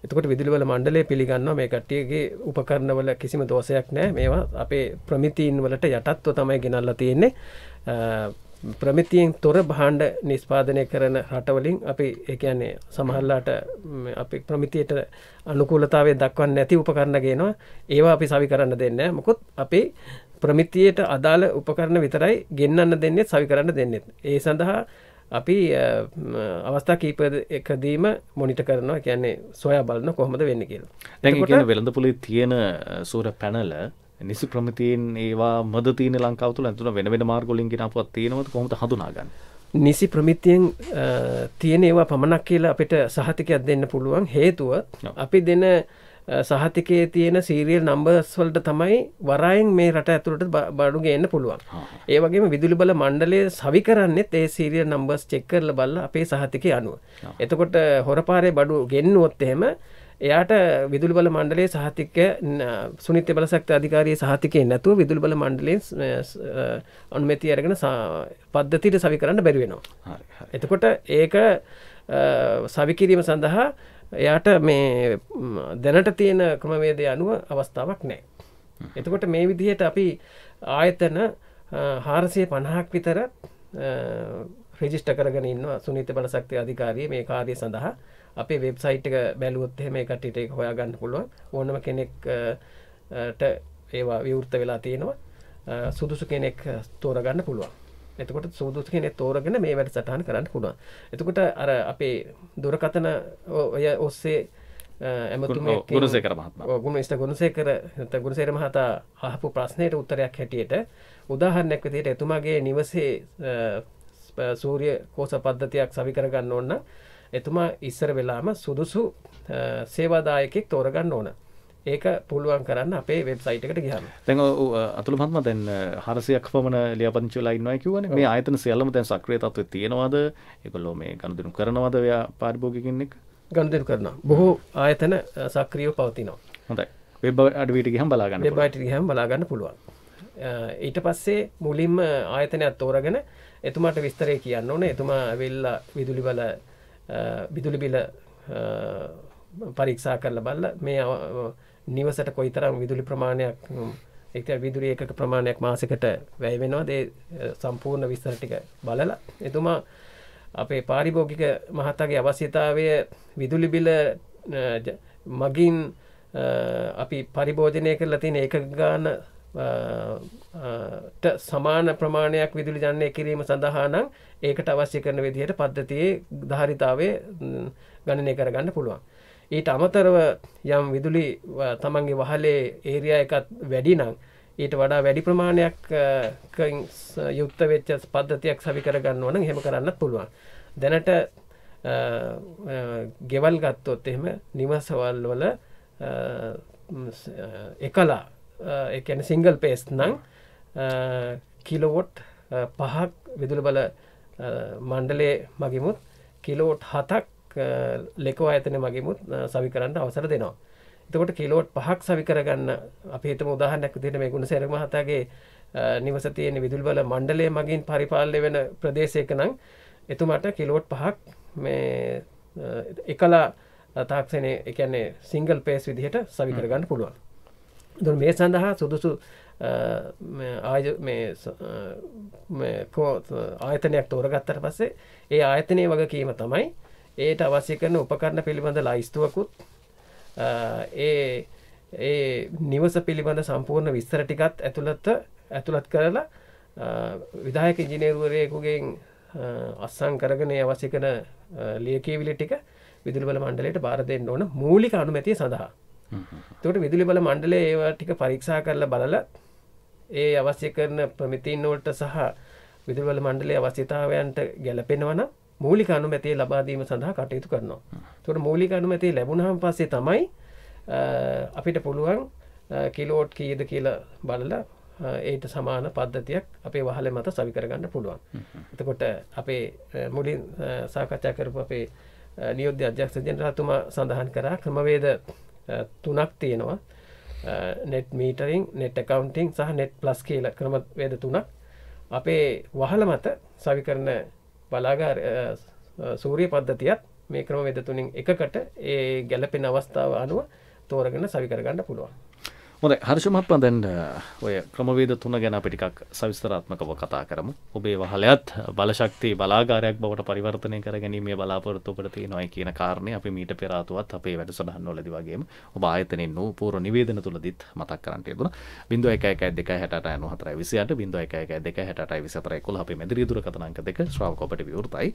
එතකොට විදුලි බල මණ්ඩලය පිළිගන්නවා මේ කට්ටියගේ උපකරණවල කිසිම දෝෂයක් නැහැ. මේවා අපේ ප්‍රමිතීන් වලට යටත්ව තමයි ගෙනල්ලා තියෙන්නේ. ප්‍රමිතියෙන් තොර භාණ්ඩ නිෂ්පාදනය කරන රටවලින් අපි ඒ කියන්නේ සමහරලාට අපි ප්‍රමිතියට අනුකූලතාවය දක්වන්නේ නැති උපකරණ ගේනවා. ඒවා අපි සවි කරන්න දෙන්නේ නැහැ. මොකොත් අපේ ප්‍රමිතියට අදාළ උපකරණ විතරයි ගෙන්නන්න දෙන්නේ සවි කරන්න දෙන්නේ. ඒ සඳහා අපි අවස්ථා කීපයකදීම මොනිටර් කරනවා. කියන්නේ සොයා බලන කොහොමද වෙන්නේ කියලා. දැන් ඒ කියන්නේ වෙළඳපොලේ තියෙන සූර්ය පැනල නිසි ප්‍රමිතියෙන් ඒවා මද තියෙන ලංකාව තුළ නැතුන වෙන වෙන මාර්ග වලින් ගෙනාපුවත් තියෙනවද කොහොමද හඳුනාගන්නේ? නිසි ප්‍රමිතියෙන් තියෙන ඒවා පමණක් කියලා අපිට සහතිකයක් දෙන්න පුළුවන්. හේතුව අපි දෙන සහතිකයේ තියෙන සීරියල් නම්බර්ස් වලට තමයි වරායෙන් මේ රට ඇතුළට බඩු ගේන්න පුළුවන්. ඒ වගේම විදුලි බල මණ්ඩලය සවි කරන්නේත් ඒ සීරියල් නම්බර්ස් චෙක් කරලා බලලා අපේ සහතිකය අනුව. එතකොට හොරපාරේ බඩු ගෙන්නුවොත් එහෙම එයාට විදුලි බල මණ්ඩලයේ සහතිකය සුනිත්‍ය බලශක්ති අධිකාරියේ සහතිකය නැතුව විදුලි බල මණ්ඩලයෙන් අනුමැතිය අරගෙන පද්ධතියට සවි කරන්න බැරි වෙනවා. එතකොට ඒක සවි කිරීම සඳහා එයාට මේ දැනට තියෙන ක්‍රමවේදය අනුව අවස්ථාවක් නැහැ. එතකොට මේ විදිහට අපි ආයතන 450ක් විතර රෙජිස්ටර් කරගෙන ඉන්නවා සුනිත්‍ය බලශක්ති අධිකාරියේ මේ කාර්යය සඳහා. අපේ වෙබ්සයිට් එක බැලුවොත් එහෙම ඒ කට්ටියට ඒක හොයාගන්න පුළුවන්. ඕනම කෙනෙක්ට ඒවා විවෘත වෙලා තියෙනවා. සුදුසු කෙනෙක් තෝරගන්න පුළුවන්. එතකොට සුදුසු කෙනෙක් තෝරගෙන මේ වැඩසටහන කරන්න පුළුවන්. එතකොට අර අපේ දුරකථන ඔය ඔස්සේ එමතුමෙක් ගුණසේකර මහත්මයා ගුණසේකර මහතා අහපු ප්‍රශ්නයට උත්තරයක් හැටියට උදාහරණයක් විදිහට එතුමාගේ නිවසේ සූර්ය කෝෂ පද්ධතියක් සවි කරගන්න ඕන නම් එතුමා ඉස්සර වෙලාම සුදුසු සේවාදායකෙක් තෝරගන්න ඕන. ඒක පුළුවන් කරන්න අපේ වෙබ්සයිට් එකට ගියාම. දැන් අතුල මහත්මයා දැන් 400ක් පමණ ලියාපදිංචි වෙලා ඉන්නවා කියවනේ. මේ ආයතන සියල්ලම දැන් සක්‍රිය තත්ත්වයේ තියෙනවද? ඒගොල්ලෝ මේ ගනුදෙනු කරනවද ඔය පාරිභෝගිකින් එක්ක? ගනුදෙනු කරනවා. බොහෝ ආයතන සක්‍රියව පවතිනවා. හොඳයි. වෙබ් අඩවියට ගියහම බලා ගන්න පුළුවන්. වෙබ් අඩවියට ගියහම බලා ගන්න පුළුවන්. ඊට පස්සේ මුලින්ම ආයතනයක් තෝරගෙන එතුමාට විස්තරය කියන්න ඕනේ. එතුමා ඇවිල්ලා විදුලි බිල පරීක්ෂා කරලා බලලා මේ නිවසට කොයිතරම් විදුලි ප්‍රමාණයක් විදුලි ඒකක ප්‍රමාණයක් මාසෙකට වැය වෙනවද ඒ සම්පූර්ණ විස්තර ටික බලලා එතුමා අපේ පාරිභෝගික මහතාගේ අවශ්‍යතාවය විදුලි බිල මගින් අපි පරිභෝජනය කරලා තියෙන ඒකක ගාන සමාන ප්‍රමාණයක් විදුලි ජනනය කිරීම සඳහා නම් ඒකට අවශ්‍ය කරන විදිහට පද්ධතියේ ධාරිතාවය ගණනය කරගන්න පුළුවන්. ඊට අමතරව යම් විදුලි තමන්ගේ වහලේ ඒරියා එකත් වැඩි නම් ඊට වඩා වැඩි ප්‍රමාණයක් යුක්ත වෙච්ච පද්ධතියක් සවි කරගන්න ඕන එහෙම කරන්නත් පුළුවන්. දැනට ගෙවල් ගත්තොත් එහෙම නිවසවල් වල එකලා ඒ කියන්නේ සිංගල් පේස් නම් කිලෝවොට් 5ක් විදුලි බල මණ්ඩලයේ මගිමුත් කිලෝවොට් 7ක් ලෙකෝ ආයතනයේ මගිමුත් සවි කරන්න අවසර දෙනවා. එතකොට කිලෝවොට් 5ක් සවි කරගන්න අපි හිතමු උදාහරණයක් විදිහට මේ ගුණසේකර මහතාගේ නිවස තියෙන විදුලි බල මණ්ඩලයේ මගින් පරිපාලනය වෙන ප්‍රදේශයක නම් එතුමාට කිලෝවොට් 5ක් මේ එකලා තාක්ෂණයේ ඒ කියන්නේ සිංගල් පේස් විදිහට සවි කරගන්න පුළුවන්. එතකොට මේ සඳහා සුදුසු ආයතනයක් තෝරගත්තට පස්සේ ඒ ආයතනයේ වගකීම තමයි ඒට අවශ්‍ය කරන උපකරණ පිළිබඳ ලයිස්තුවකුත් ඒ නිවස පිළිබඳ සම්පූර්ණ විස්තර ටිකත් ඇතුළත් කරලා විධායක ඉංජිනේරුවරයෙකුගෙන් අත්සන් කරගෙන අවශ්‍ය කරන ලියකියවිලි ටික විදුලි බල මණ්ඩලයට බාර දෙන්න ඕන මූලික අනුමැතිය සඳහා. එතකොට විදුලි බල මණ්ඩලය ඒවා ටික පරීක්ෂා කරලා බලලා ඒ අවශ්‍ය කරන ප්‍රමිතීන් වලට සහ විදුලි බල මණ්ඩලයේ අවශ්‍යතාවයන්ට ගැලපෙනවා නම් මූලික අනුමැතිය ලබා දීම සඳහා කටයුතු කරනවා. එතකොට මූලික අනුමැතිය ලැබුණාන් පස්සේ තමයි අපිට පුළුවන් කිලෝවොට් කීයද කියලා බලලා ඒට සමාන පද්ධතියක් අපේ වහලේ මත සවි කරගන්න පුළුවන්. එතකොට අපේ මුලින් සාකච්ඡා කරපු අපේ නියෝජ්‍ය අධ්‍යක්ෂ ජෙනරාල්තුමා සඳහන් කරා ක්‍රමවේද 3ක් තියෙනවා. net metering, net accounting සහ net plus කියලා ක්‍රමවේද 3ක් අපේ වහල මත සවි කරන බලාගාර සූරිය පද්ධතියත් මේ ක්‍රමවේද 3න් එකකට ඒ ගැළපෙන අවස්ථාව අනුව තෝරගෙන සවි කරගන්න පුළුවන්. හොඳයි හර්ෂ මහත්මයා දැන් ඔය ක්‍රමවේද 3 ගැන අපි ටිකක් සවිස්තරාත්මකව කතා කරමු. ඔබේ වහලයත් බලශක්ති බලාගාරයක් බවට පරිවර්තනය කර ගැනීමේ බලාපොරොත්තු ඔබට තියෙනවායි කියන කාරණේ අපි මීට පෙර ආතුවත් අපේ වැඩසටහන් වලදී වගේම ඔබ ආයතනයෙන් වූ පූර්ව නිවේදන තුලදීත් මතක් කරන්නට යෙදුණා. 0112689628 අපේ මැදිරි දුරකථන අංක 2 ශ්‍රාවක ඔබට විවෘතයි.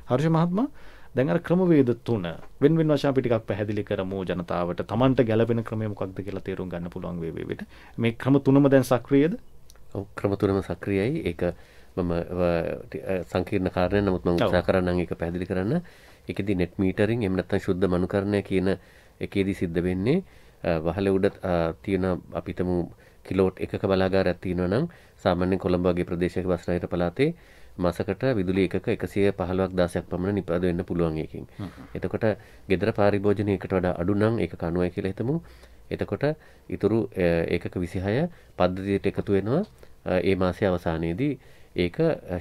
හර්ෂ මහත්මයා දැන් අර ක්‍රමවේද 3 වෙන වශයෙන් අපි ටිකක් පැහැදිලි කරමු ජනතාවට Tamanට ගැළපෙන ක්‍රමය මොකක්ද කියලා තේරුම් ගන්න පුළුවන් වේවිට. මේ ක්‍රම 3ම දැන් සක්‍රියද? ඔව් ක්‍රම 3ම සක්‍රියයි. ඒක මම සංකීර්ණ කාරණයක් නමුත් මම උත්සාහ කරන්නම් ඒක පැහැදිලි කරන්න. ඒකෙදි net metering එහෙම නැත්නම් ශුද්ධ මනුකරණය කියන එකේදී සිද්ධ වෙන්නේ වහලේ උඩ තියෙන අපි හිතමු කිලෝවොට් එකක බලාගාරයක් තියෙනවා නම් සාමාන්‍යයෙන් කොළඹ වගේ ප්‍රදේශයක බස්නාහිර පළාතේ මාසකට විදුලි එකක 115ක් 16ක් පමණ නිපද වෙන්න පුළුවන් එකකින්. එතකොට ගෙදර පාරිභෝජනයකට වඩා අඩු නම් ඒක 90යි කියලා හිතමු. එතකොට ඊතුරු ඒකක 26 පද්ධතියට එකතු වෙනවා. ඒ මාසයේ අවසානයේදී ඒක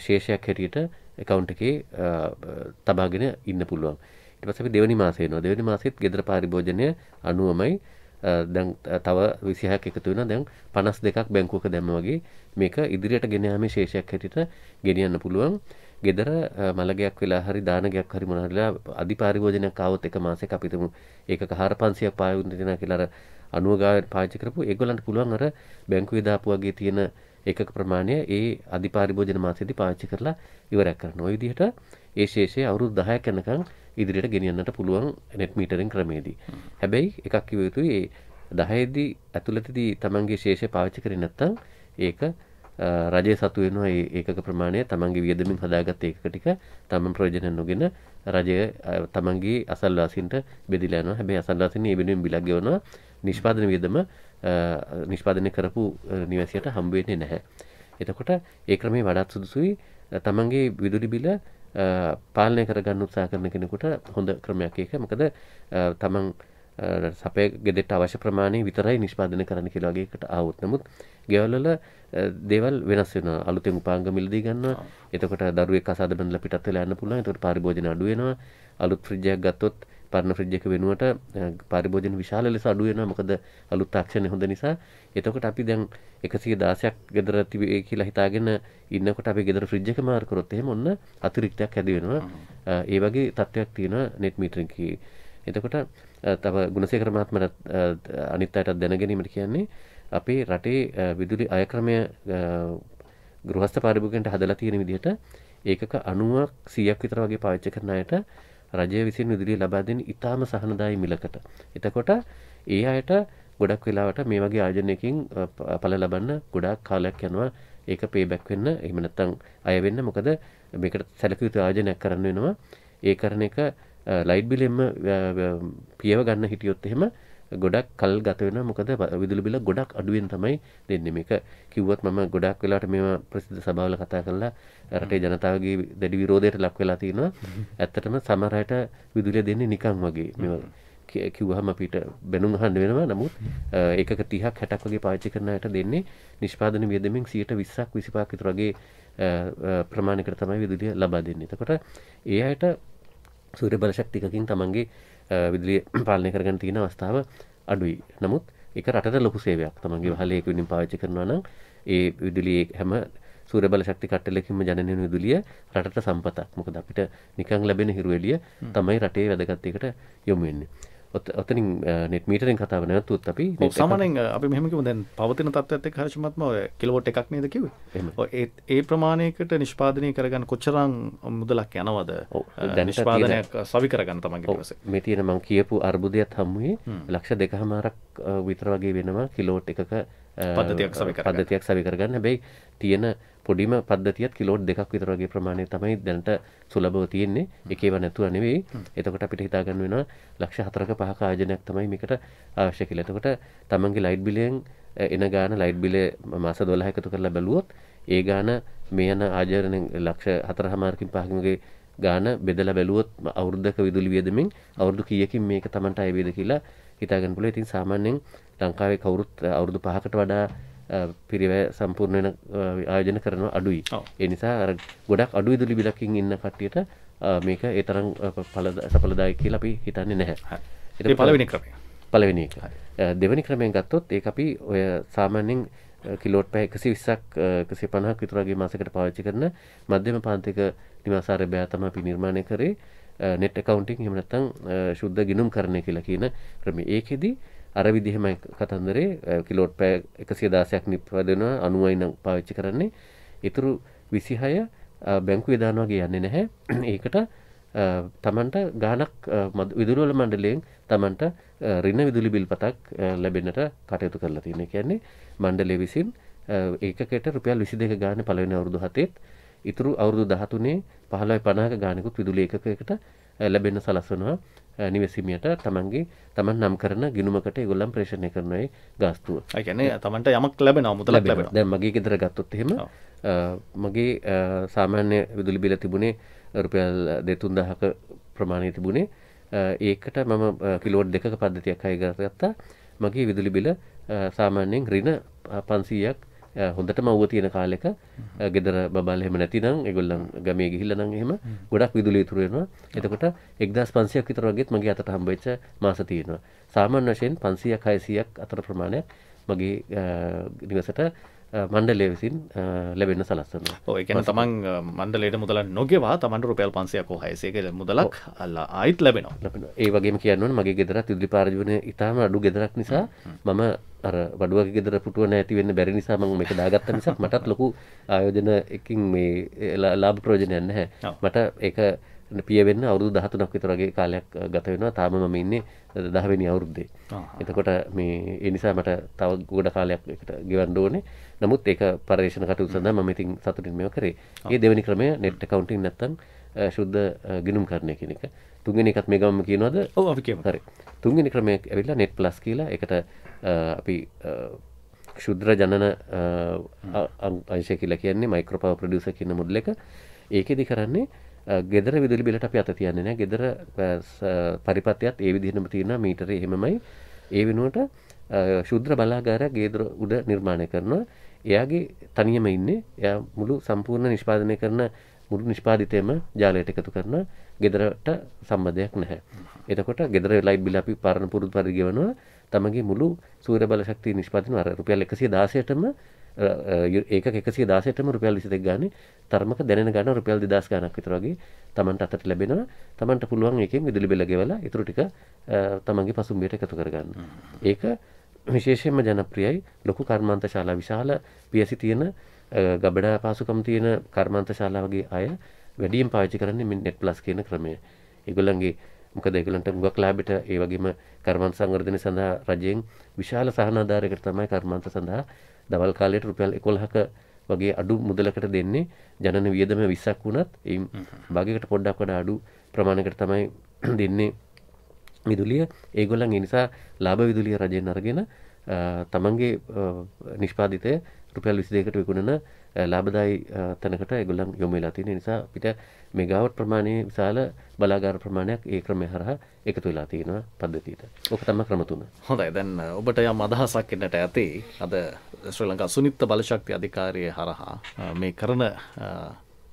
ශේෂයක් හැටියට account එකේ තබාගෙන ඉන්න පුළුවන්. ඊට පස්සේ අපි දෙවෙනි මාසෙ එනවා. දෙවෙනි මාසෙත් ගෙදර පාරිභෝජනය 90යි දැන් තව 26ක් එකතු වෙනවා. දැන් 52ක් බැංකුවක දැම්ම වගේ මේක ඉදිරියට ගෙන යාමේ ශේෂයක් හැටියට ගෙනියන්න පුළුවන්. ගෙදර මලගයක් වෙලා හරි දානගයක් හරි මොනවා හරිලා අධි පාරිභෝජනයක් ආවොත් එක මාසෙක අපි තුමු ඒකක 400ක් පාවිච්චි දෙනවා කියලා අර 90 ගාවට පාවිච්චි කරපු ඒගොල්ලන්ට පුළුවන් අර බැංකුවේ දාපු වගේ තියෙන ඒකක ප්‍රමාණය ඒ අධි පාරිභෝජන මාසෙදී පාවිච්චි කරලා ඉවරයක් කරනවා. ওই විදිහට ඒ ශේෂය අවුරුදු 10ක් යනකම් ඉදිරියට ගෙනියන්නට පුළුවන් net metering ක්‍රමයේදී. හැබැයි එකක් කිව යුතුයි ඒ 10 දී ඇතුළතදී තමන්ගේ ශේෂය පාවිච්චි කරේ නැත්නම් ඒක රජය සතු වෙනවා ඒ ඒකක ප්‍රමාණය තමන්ගේ වියදමින් හදාගත්ත ඒකක ටික තමන් ප්‍රයෝජන නොගෙන රජය තමන්ගේ අසල්වාසීන්ට බෙදලා යනවා. හැබැයි අසල්වාසීන් මේ වෙනුවෙන් බිලක් ගෙවනවා. නිෂ්පාදන වියදම නිෂ්පාදනය කරපු නිවැසියට හම්බ වෙන්නේ නැහැ. එතකොට ඒ ක්‍රමේ වඩාත් සුදුසුයි තමන්ගේ විදුලි බිල පාලනය කරගන්න උත්සාහ කරන කෙනෙකුට හොඳ ක්‍රමයක් ඒක. මොකද තමන් සපේ ගෙදරට අවශ්‍ය ප්‍රමාණය විතරයි නිෂ්පාදනය කරන්න කියලා වගේ එකට ආවොත් නමුත් ගෙවල් වල දේවල් වෙනස් වෙනවා. අලුතෙන් උපාංග මිලදී ගන්නවා. එතකොට දරුවෙක් අසාද බඳලා පිටත් වෙලා යන්න පුළුවන්. එතකොට පාරිභෝජන අඩු වෙනවා. අලුත් ෆ්‍රිජ් එකක් ගත්තොත් පරණ ෆ්‍රිජ් එක වෙනුවට පරිභෝජන විශාල ලෙස අඩු වෙනවා. මොකද අලුත් තාක්ෂණය හොඳ නිසා. එතකොට අපි දැන් 116ක් ගෙදර තිබේ කියලා හිතාගෙන ඉන්නකොට අපි ගෙදර ෆ්‍රිජ් එක මාරු කරොත් එහෙම ඔන්න අතිරික්තයක් ඇති වෙනවා. ඒ වගේ තත්ත්වයක් තියෙනවා net metering එකේ. එතකොට තව ගුණසේකර මහත්මයාට අනිත් අයටත් දැනගැනීමට කියන්නේ අපේ රටේ විදුලි අය ක්‍රමය ගෘහස්ත පාරිභෝගිකයන්ට හදලා තියෙන විදිහට ඒකක 90ක් 100ක් විතර වගේ පාවිච්චි කරන අයට රජය විසින් විදුලිය ලබා දෙන ඉතාම සහනදායී මිලකට. එතකොට ඒ අයට ගොඩක් වෙලාවට මේ වගේ ආයෝජනයකින් ඵල ලබන්න ගොඩාක් කාලයක් යනවා. ඒක පේබැක් වෙන්න එහෙම නැත්නම් අය වෙන්න. මොකද මේකට සැලකිය යුතු ආයෝජනයක් කරන්න වෙනවා. ඒ කරන එක ලයිට් බිලෙන්ම පියව ගන්න හිටියොත් එහෙම ගොඩක් කල් ගත වෙනවා. මොකද විදුලි බිල ගොඩක් අඩුවෙන් තමයි දෙන්නේ. මේක කිව්වොත් මම ගොඩක් වෙලාවට මේවා ප්‍රසිද්ධ සභාවල කතා කරලා රටේ ජනතාවගේ දැඩි විරෝධයට ලක් වෙලා තිනවා. ඇත්තටම සමහර අයට විදුලිය දෙන්නේ නිකන් වගේ. මේවා කිව්වහම අපිට බැනුම් අහන්න වෙනවා. නමුත් ඒකක 30ක් 60ක් වගේ පාවිච්චි කරන අයට දෙන්නේ නිෂ්පාදන වියදමෙන් 20%ක් 25ක් විතර වගේ ප්‍රමාණයකට තමයි විදුලිය ලබා දෙන්නේ. එතකොට ඒ අයට සූර්ය බල ශක්තියකින් තමන්ගේ විදුලිය පාලනය කරගන්න තියෙන අවස්ථාව අඩුයි. නමුත් ඒක රටට ලොකු සේවයක්. තමන්ගේ වහලේ එක වෙනින් පාවිච්චි කරනවා නම් ඒ විදුලියේ හැම සූර්ය බල ශක්ති කට්ටලකින්ම ජනනය වෙන විදුලිය රටට සම්පතක්. මොකද අපිට නිකන් ලැබෙන හිරු එළිය තමයි රටේ වැදගත් එකට යොමු වෙන්නේ. ඔතනින් net metering කතාව නැවතුත් අපි සාමාන්‍යයෙන් අපි මෙහෙම කිව්වොත් දැන් පවතින තත්ත්වයට එක්ක හරියට මත්ම ඔය කිලෝවොට් එකක් නේද කිව්වේ? ඔය ඒ ප්‍රමාණයකට නිෂ්පාදනය කරගන්න කොච්චරම් මුදලක් යනවද? නිෂ්පාදනයක් සවි කරගන්න තමන්ගේ ඊපස්සේ. මේ තියෙන මම කියපු අර්බුදයත් හමුවේ ලක්ෂ 2.5ක් විතර වගේ වෙනවා කිලෝවොට් එකක පද්ධතියක් සවි කරගන්න. හැබැයි තියෙන පොඩිම පද්ධතියත් කිලෝවොට් 2ක් විතර වගේ ප්‍රමාණය තමයි දැනට සුලභව තියෙන්නේ. ඒකේව නැතුව නෙවෙයි. එතකොට අපිට හිතා ගන්න වෙනවා ලක්ෂ 4ක 5ක ආයෝජනයක් තමයි මේකට අවශ්‍ය කියලා. එතකොට තමන්ගේ ලයිට් බිලෙන් එන ගාන ලයිට් බිලේ මාස 12 එකතු කරලා බැලුවොත් ඒ ගාන මේ යන ආයෝජනෙන් ලක්ෂ 4.5කින් 5කින් වගේ ගාන බෙදලා බැලුවොත් අවුරුද්දක විදුලි වියදමින් අවුරුදු කීයකින් මේක තමන්ට අය වේද කියලා හිතා ගන්න පුළුවන්. ඉතින් සාමාන්‍යයෙන් ලංකාවේ කවුරුත් අවුරුදු 5කට වඩා පිරිවැය සම්පූර්ණ වෙන ආයෝජන කරනවා අඩුයි. ඒ නිසා අර ගොඩක් අඩු විදුලි බිලකින් ඉන්න කට්ටියට මේක ඒ තරම් සඵලදායක කියලා අපි හිතන්නේ නැහැ. ඒක පළවෙනි ක්‍රමය. පළවෙනි එක. දෙවෙනි ක්‍රමයෙන් ගත්තොත් ඒක අපි ඔය සාමාන්‍යයෙන් කිලෝවොට් පැය 120ක් 150ක් විතර වගේ මාසයකට පාවිච්චි කරන මධ්‍යම පාන්තික නිවාසාරය බෑ තමයි අපි නිර්මාණය කරේ. net accounting එහෙම නැත්නම් ශුද්ධ ගිණුම් කරණය කියලා කියන ක්‍රමය. ඒකෙදි අර විදිහමයි කතන්දරේ කිලෝවොට් පැය 116ක් නිපදවනවා 90යි නම් පාවිච්චි කරන්නේ. ඊටු 26 බැංකුවේ දානවා වගේ යන්නේ නැහැ. ඒකට තමන්ට ගාණක් විදුලි වල මණ්ඩලයෙන් තමන්ට ඍණ විදුලි බිල්පතක් ලැබෙන්නට කටයුතු කරලා තියෙනවා. කියන්නේ මණ්ඩලය විසින් ඒකකට රුපියල් 22 ගානේ පළවෙනි අවුරුදු 7ෙත් ඊටු අවුරුදු 13 15 50ක ගානකුත් විදුලි ඒකකයකට ලැබෙන්න සලස්වනවා. නිවැසිමියට තමන් නම් කරන ගිණුමකට ඒගොල්ලන් ප්‍රේෂණය කරන ඒ ගාස්තුව. ඒ කියන්නේ තමන්ට යමක් ලැබෙනවා මුදලක් ලැබෙනවා. දැන් මගේ ගෙදර ගත්තොත් එහෙම මගේ සාමාන්‍ය විදුලි බිල තිබුණේ රුපියල් 2-3000ක ප්‍රමාණය තිබුණේ. ඒකට මම කිලෝවොට් 2ක පද්ධතියක් හයි කරගත්තා. මගේ විදුලි බිල සාමාන්‍යයෙන් ඍණ 500ක් හොඳටම අවුව තියෙන කාලෙක ගෙදර බබල් එහෙම නැතිනම් ඒගොල්ලන් ගමේ ගිහිල්ලා නම් එහෙම ගොඩක් විදුලිය ඉතුරු වෙනවා. එතකොට 1500ක් විතර වගේත් මගේ අතට හම්බෙච්ච මාස තියෙනවා. සාමාන්‍ය වශයෙන් 500ක් 600ක් අතර ප්‍රමාණයක් මගේ නිවසට මණ්ඩලය විසින් ලැබෙන්න සලස්වනවා. ඔව් ඒ කියන්නේ තමන් මණ්ඩලයට මුදලක් නොගෙවා තමන්ට රුපියල් 500ක් හෝ 600ක මුදලක් ආයිත් ලැබෙනවා. ඒ වගේම කියන්න ඕනේ මගේ ගෙදරත් විදුලි පාරජීවනයේ ඉතාම අඩු ගෙදරක් නිසා මම අර වඩුවගේ ගෙදර පුටුව නැති වෙන්න බැරි නිසා මම මේක දාගත්ත නිසා මටත් ලොකු ආයෝජන එකකින් මේ ලාභ ප්‍රයෝජනයක් නැහැ. මට ඒක පිය වෙන්න අවුරුදු 13ක් විතර වගේ කාලයක් ගත වෙනවා. තාම මම ඉන්නේ 10 වෙනි අවුරුද්දේ. එතකොට මේ ඒ නිසා මට තව ගොඩ කාලයක් ඒකට ගෙවන්න ඕනේ. නමුත් ඒක පරිශ්‍රණ කටයුතු සඳහා මම ඉතින් සතුටින් මේව කරේ. මේ දෙවෙනි ක්‍රමය net accounting නැත්තම් ශුද්ධ ගිණුම් කරණය කියන එක. තුන්වෙනි එකත් මේ ගමම කියනවාද? ඔව් අපි කියමු. හරි. තුන්වෙනි ක්‍රමය ඇවිල්ලා net plus කියලා. ඒකට අපි ශුද්ධ ජනන අංශය කියලා කියන්නේ මයික්‍රෝ පවර් ප්‍රොඩියුසර් කියන මොඩල් එක. ඒකෙදි කරන්නේ ගෙදර විදුලි බිලට අපි අත තියන්නේ නැහැ. ගෙදර පරිපත්‍යයත් ඒ විදිහටම තියෙනවා මීටරේ එහෙමමයි. ඒ වෙනුවට ශුද්ධ බලාගාරයක් ගෙදර උඩ නිර්මාණය කරනවා. එයාගේ තනියම ඉන්නේ. එයා මුළු සම්පූර්ණ නිෂ්පාදනය කරන මුළු නිෂ්පාදිතයම ජාලයට එකතු කරන ගෙදරට සම්බන්ධයක් නැහැ. එතකොට ගෙදර ලයිට් බිල අපි පරණ පුරුදු පරිදි ගෙවනවා. තමගේ මුළු සූර්ය බල ශක්තිය නිෂ්පාදනය අර රුපියල් 116ටම ඒකක 116ටම රුපියල් 22 ගානේ තරමක දැනෙන ගාන රුපියල් 2000 ගානක් විතර වගේ තමන්ට අතට ලැබෙනවා. තමන්ට පුළුවන් ඒකෙන් විදුලි බිල ගෙවලා ඊටු ටික තමන්ගේ පසුම්බියට එකතු කරගන්න. ඒක විශේෂයෙන්ම ජනප්‍රියයි. ලොකු කර්මාන්ත ශාලා විශාල පියසි තියෙන ගබඩා පාසුකම් තියෙන කර්මාන්ත ශාලා වගේ අය වැඩියෙන් පාවිච්චි කරන්නේ මේ net plus කියන ක්‍රමය. ඒගොල්ලන්ගේ මොකද ඒගොල්ලන්ට මුගක් ලාභයට ඒ වගේම කර්මාන්ත සංවර්ධනය සඳහා රජයෙන් විශාල සහනාධාරයකට තමයි කර්මාන්ත සඳහා දවල් කාලයට රුපියල් 11ක වගේ අඩු මුදලකට දෙන්නේ. ජනන වියදම 20ක් වුණත් ඒ භාගයකට පොඩ්ඩක් වඩා අඩු ප්‍රමාණයකට තමයි දෙන්නේ විදුලිය. ඒගොල්ලන් ඒ නිසා ලාභ විදුලිය රජයෙන් අරගෙන තමන්ගේ නිෂ්පාදිතය රුපියල් 22කට විකුණන ලාභදායී තැනකට ඒගොල්ලන් යොමු වෙලා තියෙන නිසා අපිට මෙගාවට් ප්‍රමාණයේ විශාල බලාගාර ප්‍රමාණයක් ඒ ක්‍රමය හරහා එකතු වෙලා තියෙනවා පද්ධතියට. ඔක තමයි ක්‍රම තුන. හොඳයි. දැන් ඔබට යම් අදහසක් එන්නට ඇති. අද ශ්‍රී ලංකා සුනිත්ත බලශක්ති අධිකාරිය හරහා මේ කරන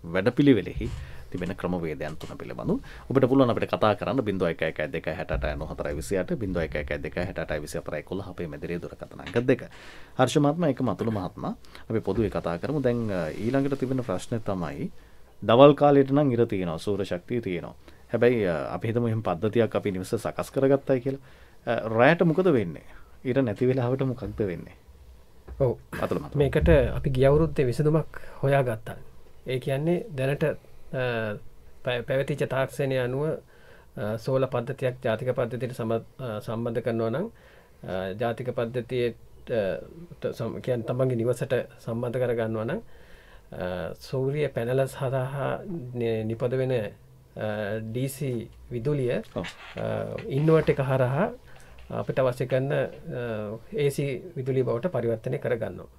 වැඩපිළිවෙලෙහි තිබෙන ක්‍රමවේදයන් තුන පිළිබඳව ඔබට පුළුවන් අපිට කතා කරන්න 0112689428 0112689411 අපේ මෙදිරියේ දුරකථන අංක 2. හර්ෂ මහත්මයා එක මතුළු මහත්මයා අපි පොදුවේ කතා කරමු. දැන් ඊළඟට තිබෙන ප්‍රශ්නේ තමයි දවල් කාලයට නම් ඉර තියෙනවා, සූර්ය ශක්තිය තියෙනවා. හැබැයි අපි හිතමු එහෙම පද්ධතියක් අපි නිවස සකස් කරගත්තයි කියලා. රැයට මොකද වෙන්නේ? ඉර නැති වෙලාවට මොකක්ද වෙන්නේ? ඔව්. මතුළු මහත්මයා. මේකට අපි ගිය අවුරුද්දේ විසඳුමක් හොයාගත්තා. ඒ කියන්නේ දැනට පැවතිච්ච තාක්ෂණය අනුව සෝල පද්ධතියක් ජාතික පද්ධතියට සම්බන්ධ කරනවා නම් ජාතික පද්ධතියට කියන්නේ තමන්ගේ නිවසට සම්බන්ධ කරගන්නවා නම් සූර්ය පැනලස් හරහා නිපද වෙන DC විදුලිය ඉන්වර්ටර් එක හරහා අපිට අවශ්‍ය කරන AC විදුලිය බවට පරිවර්තනය කරගන්නවා.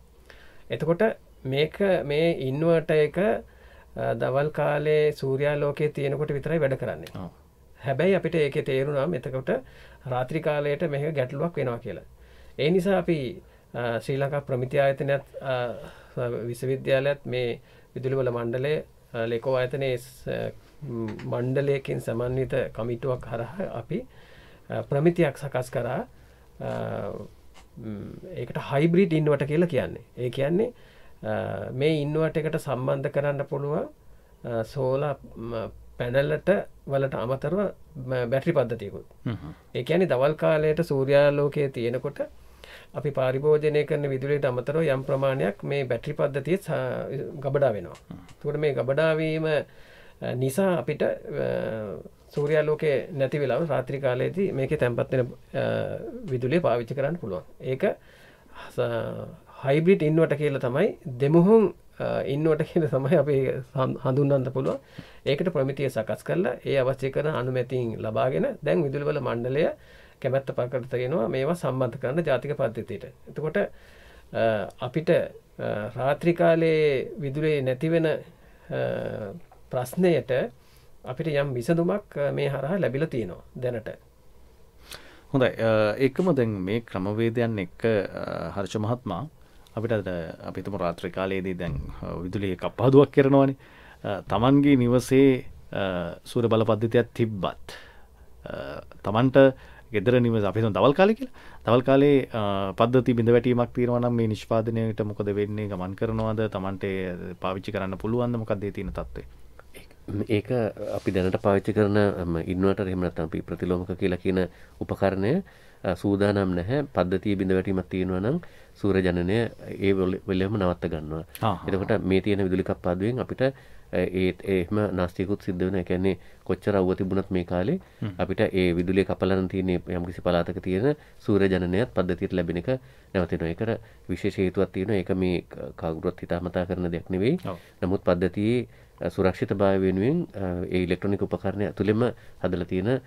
එතකොට මේ ඉන්වර්ටර් එක දවල් කාලේ සූර්යාලෝකයේ තියෙනකොට විතරයි වැඩ කරන්නේ. හැබැයි අපිට ඒකේ තේරුණා එතකොට රාත්‍රී කාලයට මේක ගැටලුවක් වෙනවා කියලා. ඒ නිසා අපි ශ්‍රී ලංකා ප්‍රමිති ආයතනයත් විශ්වවිද්‍යාලයත් මේ විදුලි බල මණ්ඩලයේ ලේකෝ ආයතනයේ මණ්ඩලයකින් සමන්විත කමිටුවක් හරහා අපි ප්‍රමිතියක් සකස් කරා. ඒකට හයිබ්‍රිඩ් ඉන්වර්ටර් කියලා කියන්නේ. ඒ කියන්නේ මේ ඉන්වර්ටර් එකට සම්බන්ධ කරන්න පුළුවන් සෝලාර් පැනලට වලට අමතරව බැටරි පද්ධතියකුත්. ඒ කියන්නේ දවල් කාලයට සූර්යාලෝකයේ තියෙනකොට අපි පරිභෝජනය කරන විදුලියට අමතරව යම් ප්‍රමාණයක් මේ බැටරි පද්ධතිය ගබඩා වෙනවා. ඒකට මේ ගබඩා වීම නිසා අපිට සූර්යාලෝකයේ නැති වෙලාව රාත්‍රී කාලයේදී මේකේ තැන්පත් වෙන විදුලිය පාවිච්චි කරන්න පුළුවන්. ඒක හයිබ්‍රිඩ් ඉන්වර්ටර් කියලා තමයි දෙමුහුන් ඉන්වර්ටර් කියලා තමයි අපි හඳුන්වන්න පුළුවන්. ඒකට ප්‍රමිතිය සකස් කරලා ඒ අවශ්‍ය කරන අනුමැතින් ලබාගෙන දැන් විදුලි බල මණ්ඩලය කැමැත්ත පකට තියෙනවා මේවා සම්බන්ධ කරන ජාතික පද්ධතියට. එතකොට අපිට රාත්‍රී කාලයේ විදුලිය නැති වෙන ප්‍රශ්නයට අපිට යම් විසඳුමක් මේ හරහා ලැබිලා තියෙනවා දැනට. හොඳයි. ඒකම දැන් මේ ක්‍රමවේදයන් එක්ක හර්ෂ මහත්මයා අපිට අපි හිතමු රාත්‍රී කාලයේදී දැන් විදුලිය කප්පාදුවක් කරනවානේ. තමන්ගේ නිවසේ සූර්ය බල පද්ධතියක් තිබ්බත් තමන්ට ගෙදර නිවස අපි හිතමු දවල් කාලේ කියලා. දවල් කාලේ පද්ධති බිඳ වැටීමක් තියෙනවා නම් මේ නිෂ්පාදනයට මොකද වෙන්නේ? ගමන් කරනවද? තමන්ට පාවිච්චි කරන්න පුළුවන්ද? මොකක්ද ඒ තියෙන තත්ත්වය? ඒක අපි දැනට පාවිච්චි කරන ඉන්වර්ටර් එහෙම නැත්නම් අපි ප්‍රතිලෝමක කියලා කියන උපකරණය සූදානම් නැහැ. පද්ධතිය බිඳ වැටීමක් තියෙනවා නම් සූර්ය ජනනය ඒ වෙලෙම නවත්ත ගන්නවා. එතකොට මේ තියෙන විදුලි කප්පාදුවෙන් අපිට එහෙම නාස්තිකුත් සිද්ධ වෙනවා. ඒ කියන්නේ කොච්චර අවුව තිබුණත් මේ කාලේ අපිට ඒ විදුලිය කපලන තියෙන යම්කිසි පළාතක තියෙන සූර්ය ජනනයත් පද්ධතියට ලැබෙන එක නැවතිනවා. ඒකට විශේෂ හේතුවක් තියෙනවා. ඒක මේ කවුරුත් හිතාමතා කරන දෙයක් නෙවෙයි. නමුත් පද්ධතියේ සුරක්ෂිතභාවය වෙනුවෙන් ඒ ඉලෙක්ට්‍රොනික උපකරණ ඇතුළෙම හදලා තියෙන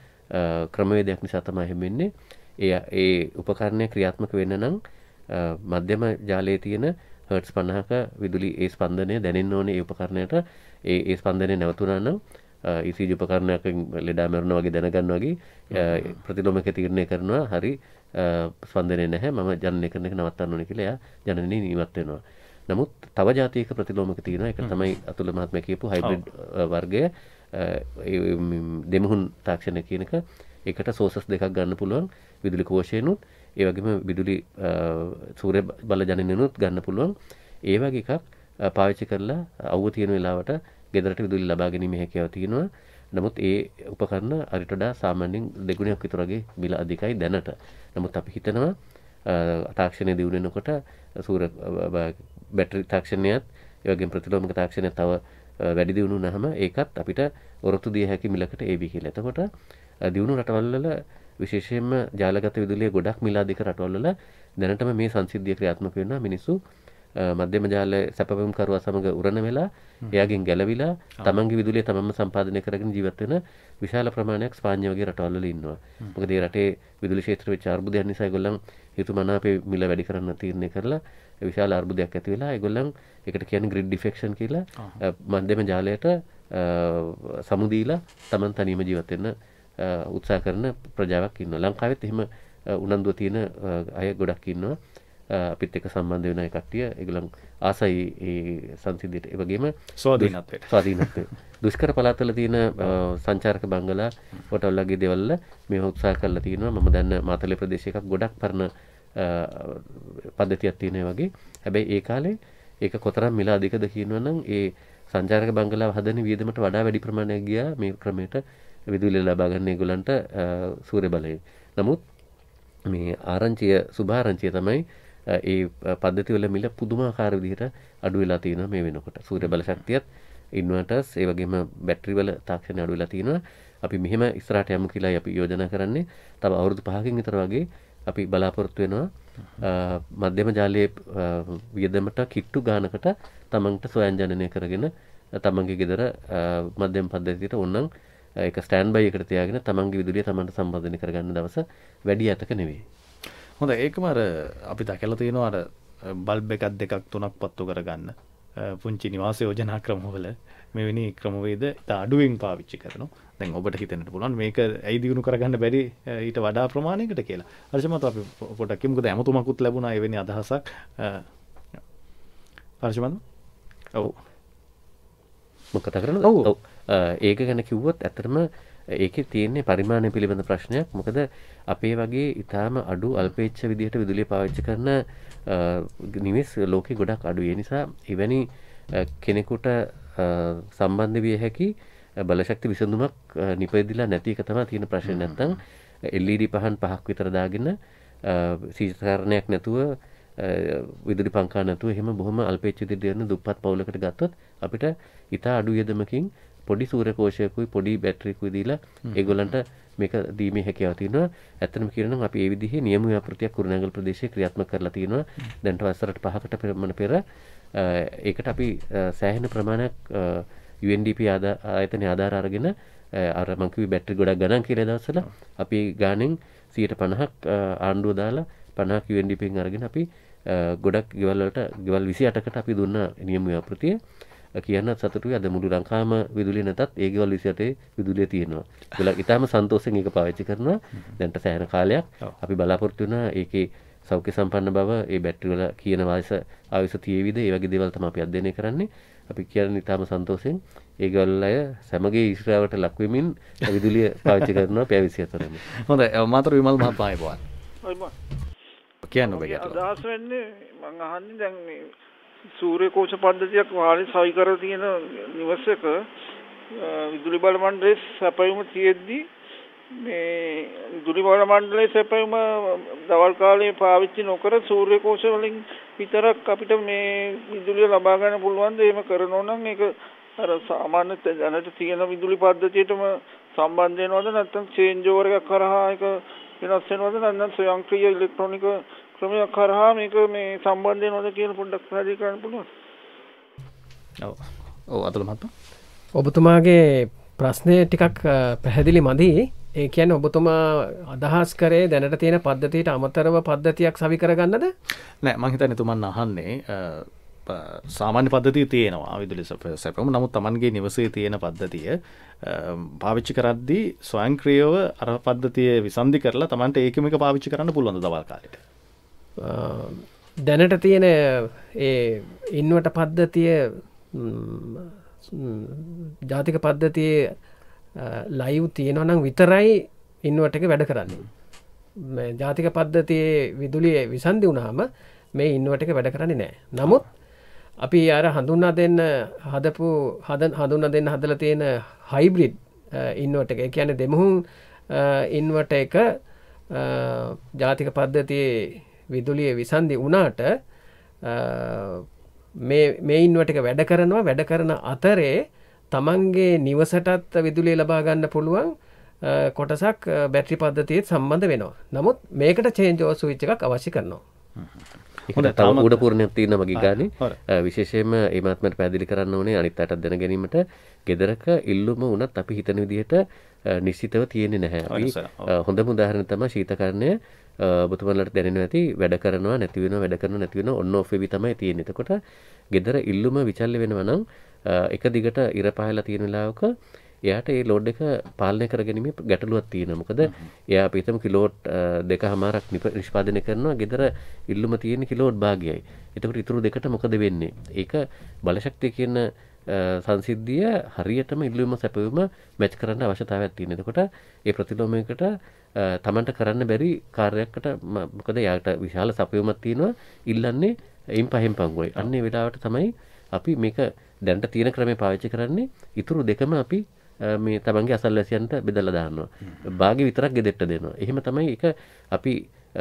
ක්‍රමවේදයක් නිසා තමයි එහෙම වෙන්නේ. ඒ උපකරණය ක්‍රියාත්මක වෙන්න නම් මධ්‍යම ජාලයේ තියෙන හර්ට්ස් 50ක විදුලි ඒ ස්පන්දනය දැනෙන්න ඕනේ ඒ උපකරණයට. ඒ ස්පන්දනය නැවතුණා නම් ECG උපකරණයකින් ලෙඩා මරනවා වගේ දැනගන්න වගේ ප්‍රතිලෝමක තීරණය කරනවා හරි ස්පන්දනය නැහැ මම ජනනය කරන එක නවත්තන්න ඕනේ කියලා එයා ජනනය නිවත් වෙනවා. නමුත් තව ජාතියක ප්‍රතිලෝමක තියෙනවා. ඒක තමයි අතුල මහත්මයා කියපු හයිබ්‍රිඩ් වර්ගය. දෙමුහුන් තාක්ෂණය කියන එක. ඒකට සෝසස් දෙකක් ගන්න පුළුවන්. විදුලි කෝෂයෙන්ුත් ඒ වගේම විදුලි සූර්ය බල ජනනයෙන්ුත් ගන්න පුළුවන්. ඒ වගේ එකක් පාවිච්චි කරලා අවුව තියෙන වෙලාවට ගෙදරට විදුලි ලබා ගැනීම හැකියාව තියෙනවා. නමුත් ඒ උපකරණ අරිට වඩා සාමාන්‍යයෙන් දෙගුණයක් විතර වගේ මිල අධිකයි දැනට. නමුත් අපි හිතනවා තාක්ෂණය දියුණු වෙනකොට සූර්ය බැටරි තාක්ෂණයත් ඒ වගේම ප්‍රතිලෝමක තාක්ෂණයත් තව වැඩි දියුණු වුණාම ඒකත් අපිට ඔරොත්තු දිය හැකි මිලකට ඒවි කියලා. එතකොට දියුණු රටවල් වල විශේෂයෙන්ම ජාලගත විදුලිය ගොඩක් මිල අධික රටවල් වල දැනටම මේ සංසිද්ධිය ක්‍රියාත්මක වෙනවා. මිනිස්සු මධ්‍යම ජාල සැපපෙම් කරුවා සමග උරණ වෙලා එයාගෙන් ගැලවිලා තමන්ගේ විදුලිය තමන්ම සම්පාදනය කරගෙන ජීවත් වෙන විශාල ප්‍රමාණයක් ස්පාඤ්ඤ වගේ රටවල් වල ඉන්නවා. මොකද ඒ රටේ විදුලි ක්ෂේත්‍රෙ වෙච්ච අර්බුදයන් නිසා ඒගොල්ලන් හිතුමනාපේ මිල වැඩි කරන්න තීරණය කරලා විශාල අර්බුදයක් ඇති වෙලා ඒගොල්ලන් ඒකට කියන්නේ ග්‍රිඩ් ඩිෆෙක්ෂන් කියලා මධ්‍යම ජාලයට සමු දීලා තමන් තනියම ජීවත් වෙන්න උත්සාහ කරන ප්‍රජාවක් ඉන්නවා. ලංකාවෙත් එහෙම උනන්දුව තියෙන අය ගොඩක් ඉන්නවා. අපිත් එක්ක සම්බන්ධ වෙන කට්ටිය ඒගොල්ලන් ආසයි ඒ සංසිද්ධියට. ඒ වගේම ස්වාධීනත්වයට දුෂ්කර පළාත්වල තියෙන සංචාරක බංගලා හොටල් වගේ දේවල් වල මේව උත්සාහ කරලා තියෙනවා. මම දන්න මාතලේ ප්‍රදේශයක ගොඩක් පරණ පද්ධතියක් තියෙනවා වගේ. හැබැයි ඒ කාලේ ඒක කොතරම් මිල අධිකද කියනවනම් ඒ සංචාරක බංගලාව හදන වියදමට වඩා වැඩි ප්‍රමාණයක් ගියා මේ ක්‍රමයට විදුලිය ලබා ගන්න ඒගොල්ලන්ට සූර්ය බලයෙන්. නමුත් මේ සුභාරංචිය තමයි ඒ පද්ධති වල මිල පුදුමාකාර විදිහට අඩු වෙලා තියෙනවා මේ වෙනකොට. සූර්ය බල ශක්තියත් ඉන්වර්ටර්ස් ඒ වගේම බැටරි වල තාක්ෂණය අඩු වෙලා තියෙනවා. අපි මෙහෙම ඉස්සරහට යමු කියලා අපි යෝජනා කරන්නේ. තව අවුරුදු 5කින් විතර වගේ අපි බලාපොරොත්තු වෙනවා මධ්‍යම ජාලයේ වියදමට කිට්ටු ගානකට තමන්ට සොයන්ජනනය කරගෙන තමන්ගේ ගෙදර මධ්‍යම පද්ධතියට ඕනනම් ඒක ස්ටෑන්ඩ් බයි එකට තියාගෙන තමන්ගේ විදුලිය තමන්ට සම්බන්ධනය කරගන්න දවස වැඩි ඇතක නෙවෙයි. හොඳ ඒකම අර අපි දැකලා තියෙනවා අර බල්බ් එකක් දෙකක් තුනක් පත්තු කරගන්න පුංචි නිවාස යෝජනා ක්‍රමවල මෙවැනි ක්‍රමවේද ඉතා අඩුවෙන් පාවිච්චි කරනවා. දැන් ඔබට හිතෙන්නට පුළුවන් මේක ඇයි දියුණු කරගන්න බැරි ඊට වඩා ප්‍රමාණයකට කියලා. හර්ෂමත් අපි පොඩක් කිමුකද ඇමතුමකුත් ලැබුණා එවැනි අදහසක්. හර්ෂමත් ඔව් මොකද කරන්නේ? ඔව් ඒක ගැන කිව්වොත් ඇත්තටම ඒකේ තියෙන්නේ පරිමාණය පිළිබඳ ප්‍රශ්නයක්. මොකද අපේ වගේ ඊටාම අඩු අල්පේච්ඡ විදිහට විදුලිය පාවිච්චි කරන නිවෙස් ලෝකේ ගොඩක් අඩුයි. ඒ නිසා එවැනි කෙනෙකුට සම්බන්ධ විය හැකි බලශක්ති විසඳුමක් නිපැදිලා නැති එක තමයි තියෙන ප්‍රශ්නේ. නැත්තම් LED පහන් 5ක් විතර දාගෙන සීසරණයක් නැතුව විදුලි පංකා නැතුව එහෙම බොහොම අල්පේච්ඡ විදිහට දෙන දුප්පත් පවුලකට ගත්තොත් අපිට ඊට අඩු යෙදමකින් පොඩි සූර්ය කෝෂයකුයි පොඩි බැටරියකුයි දීලා ඒගොල්ලන්ට මේක දීමේ හැකියාව තියෙනවා. ඇත්තටම කියනනම් අපි මේ විදිහේ නියම ව්‍යාපෘතියක් කුරුණෑගල ප්‍රදේශයේ ක්‍රියාත්මක කරලා තියෙනවා. දැන්ට වසරට 5කට පෙර ඒකට අපි සෑහෙන ප්‍රමාණයක් UNDP ආයතනය ආධාර අරගෙන අර මං කිව්වේ බැටරි ගොඩක් ගණන් කියලා දවස්වල අපි ගානෙන් 50% ආණ්ඩුව දාලා 50ක් UNDP එකෙන් අරගෙන අපි ගොඩක් ගෙවල් 28කට අපි දුන්නා නියම ව්‍යාපෘතිය. කියන්න සතුටුයි අද මුළු ලංකාවම විදුලිය නැතත් ඒ ගෙවල් 28 විදුලිය තියෙනවා. ඒගොල්ලෝ ඊටාම සන්තෝෂෙන් ඒක පාවිච්චි කරනවා. දැන්ට සෑහෙන කාලයක් අපි බලාපොරොත්තු වෙනවා ඒකේ සෞඛ්‍ය සම්පන්න බව ඒ බැටරි වල කියන ආයුෂ තියේවිද ඒ වගේ දේවල් තමයි අපි අධ්‍යයනය කරන්නේ. අපි කියන්නේ ඊටාම සන්තෝෂෙන් ඒ ගෙවල් අය සමගිය ඊශ්‍රාවට ලක් වෙමින් විදුලිය පාවිච්චි කරනවා පැය 24 ම. හොඳයි මාතර විමල් මහත්මයා ආයුබෝවන්. අයිබෝවන්. කියන්න ඔබ ගැටලුව. අදහස් වෙන්නේ මම අහන්නේ දැන් මේ සූර්ය කෝෂ පද්ධතියක් වාලේ සවි කර තියෙන නිවසක විදුලි බල මණ්ඩලයේ සැපයුම තියෙද්දි මේ විදුලි බල මණ්ඩලයේ සැපයුම දවල් කාලේ පාවිච්චි නොකර සූර්ය කෝෂ වලින් විතරක් අපිට මේ විදුලිය ලබා ගන්න පුළුවන් ද? එහෙම කරනෝ නම් ඒක අර සාමාන්‍ය දැනට තියෙන විදුලි පද්ධතියටම සම්බන්ධ වෙනවද නැත්නම් චේන්ජ් ඕවර් එකක් කරහා ඒක වෙනස් වෙනවද නැත්නම් ස්වයංක්‍රීය ඉලෙක්ට්‍රොනික ක්‍රමයක් කරහා මේක මේ සම්බන්ධ වෙනවද කියලා පොඩ්ඩක් පැහැදිලි කරන්න පුළුවන්? ඔව් අතුල මහත්මයා. ඔබතුමාගේ ප්‍රශ්නය ටිකක් පැහැදිලි මදි. ඒ කියන්නේ ඔබතුමා අදහස් කරේ දැනට තියෙන පද්ධතියට අමතරව පද්ධතියක් සවි කරගන්නද? නෑ මං හිතන්නේ තුමන් අහන්නේ සාමාන්‍ය පද්ධතිය තියෙනවා විදුලි සැපයුම. නමුත් Tamanගේ නිවසේ තියෙන පද්ධතිය පාවිච්චි කරද්දී ස්වයංක්‍රීයව අර පද්ධතිය විසන්ධි කරලා Tamanට ඒකම එක පාවිච්චි කරන්න පුළුවන්ද දවල් කාලෙට? දැනට තියෙන ඒ ඉන්වට පද්ධතිය ජාතික පද්ධතියේ ලයිව් තියෙනවනම් විතරයි ඉන්වට එක වැඩ කරන්නේ. ජාතික පද්ධතියේ විදුලිය විසන්ධි වුණාම මේ ඉන්වට එක වැඩ කරන්නේ නෑ. නමුත් අපි අර හඳුන්නා දෙන්න හඳුන්නා දෙන්න හදලා තියෙන හයිබ්‍රිඩ් ඉන්වට එක කියන්නේ දෙමුහුන් ඉන්වට එක ජාතික පද්ධතියේ විදුලිය විසන්ධි වුණාට මේ ඉන්වට එක වැඩ කරන අතරේ තමන්ගේ නිවසටත් විදුලිය ලබා ගන්න පුළුවන් කොටසක් බැටරි පද්ධතියත් සම්බන්ධ වෙනවා. නමුත් මේකට චේන්ජ් ඕවර් ස්විච් එකක් අවශ්‍ය කරනවා. ඒක තව උඩපූර්ණයක් තියෙනවා මගේ ගානේ. විශේෂයෙන්ම මේ මාත්මට පැහැදිලි කරන්න ඕනේ අනිත් අයටත් දැන ගැනීමට ගෙදරක ඉල්ලුම වුණත් අපි හිතන විදිහට නිශ්චිතව තියෙන්නේ නැහැ. අපි හොඳම උදාහරණය තමයි ශීතකරණය. ඔබතුමන්ලට දැනෙනවා ඇති වැඩ කරනවා නැති වෙනවා වැඩ කරනවා නැති වෙනවා ඔන් ඔෆ් වෙවි තමයි තියෙන්නේ. එතකොට ගෙදර ඉල්ලුම විචල්්‍ය වෙනවා නම් එක දිගට ඉර පහලා තියෙන වෙලාවක එයාට ඒ ලෝඩ් එක පාලනය කරගැනීමේ ගැටලුවක් තියෙනවා. මොකද එයා අපි හිතමු කිලෝවොට් 2.5ක් නිෂ්පාදනය කරනවා ගෙදර ඉල්ලුම තියෙන කිලෝවොට් භාගයයි. එතකොට ඊටු දෙකට මොකද වෙන්නේ? ඒක බලශක්තිය කියන සංසිද්ධිය හරියටම ඉල්ලුම සැපයුම මැච් කරන්න අවශ්‍යතාවයක් තියෙනවා. එතකොට ඒ ප්‍රතිලෝමයකට තමන්ට කරන්න බැරි කාර්යයකට මොකද යාට විශාල සැපයුමක් තියෙනවා ඉල්ලන්නේ එයින් පහෙන් පංගුවයි. අන්නේ වෙලාවට තමයි අපි මේක දැනට තියෙන ක්‍රමේ පාවිච්චි කරන්නේ. ඊටු දෙකම අපි මේ තමන්ගේ අසල්වැසියන්ට බෙදලා දානවා. භාගය විතරක් ගෙදෙට්ට දෙනවා. එහෙම තමයි ඒක අපි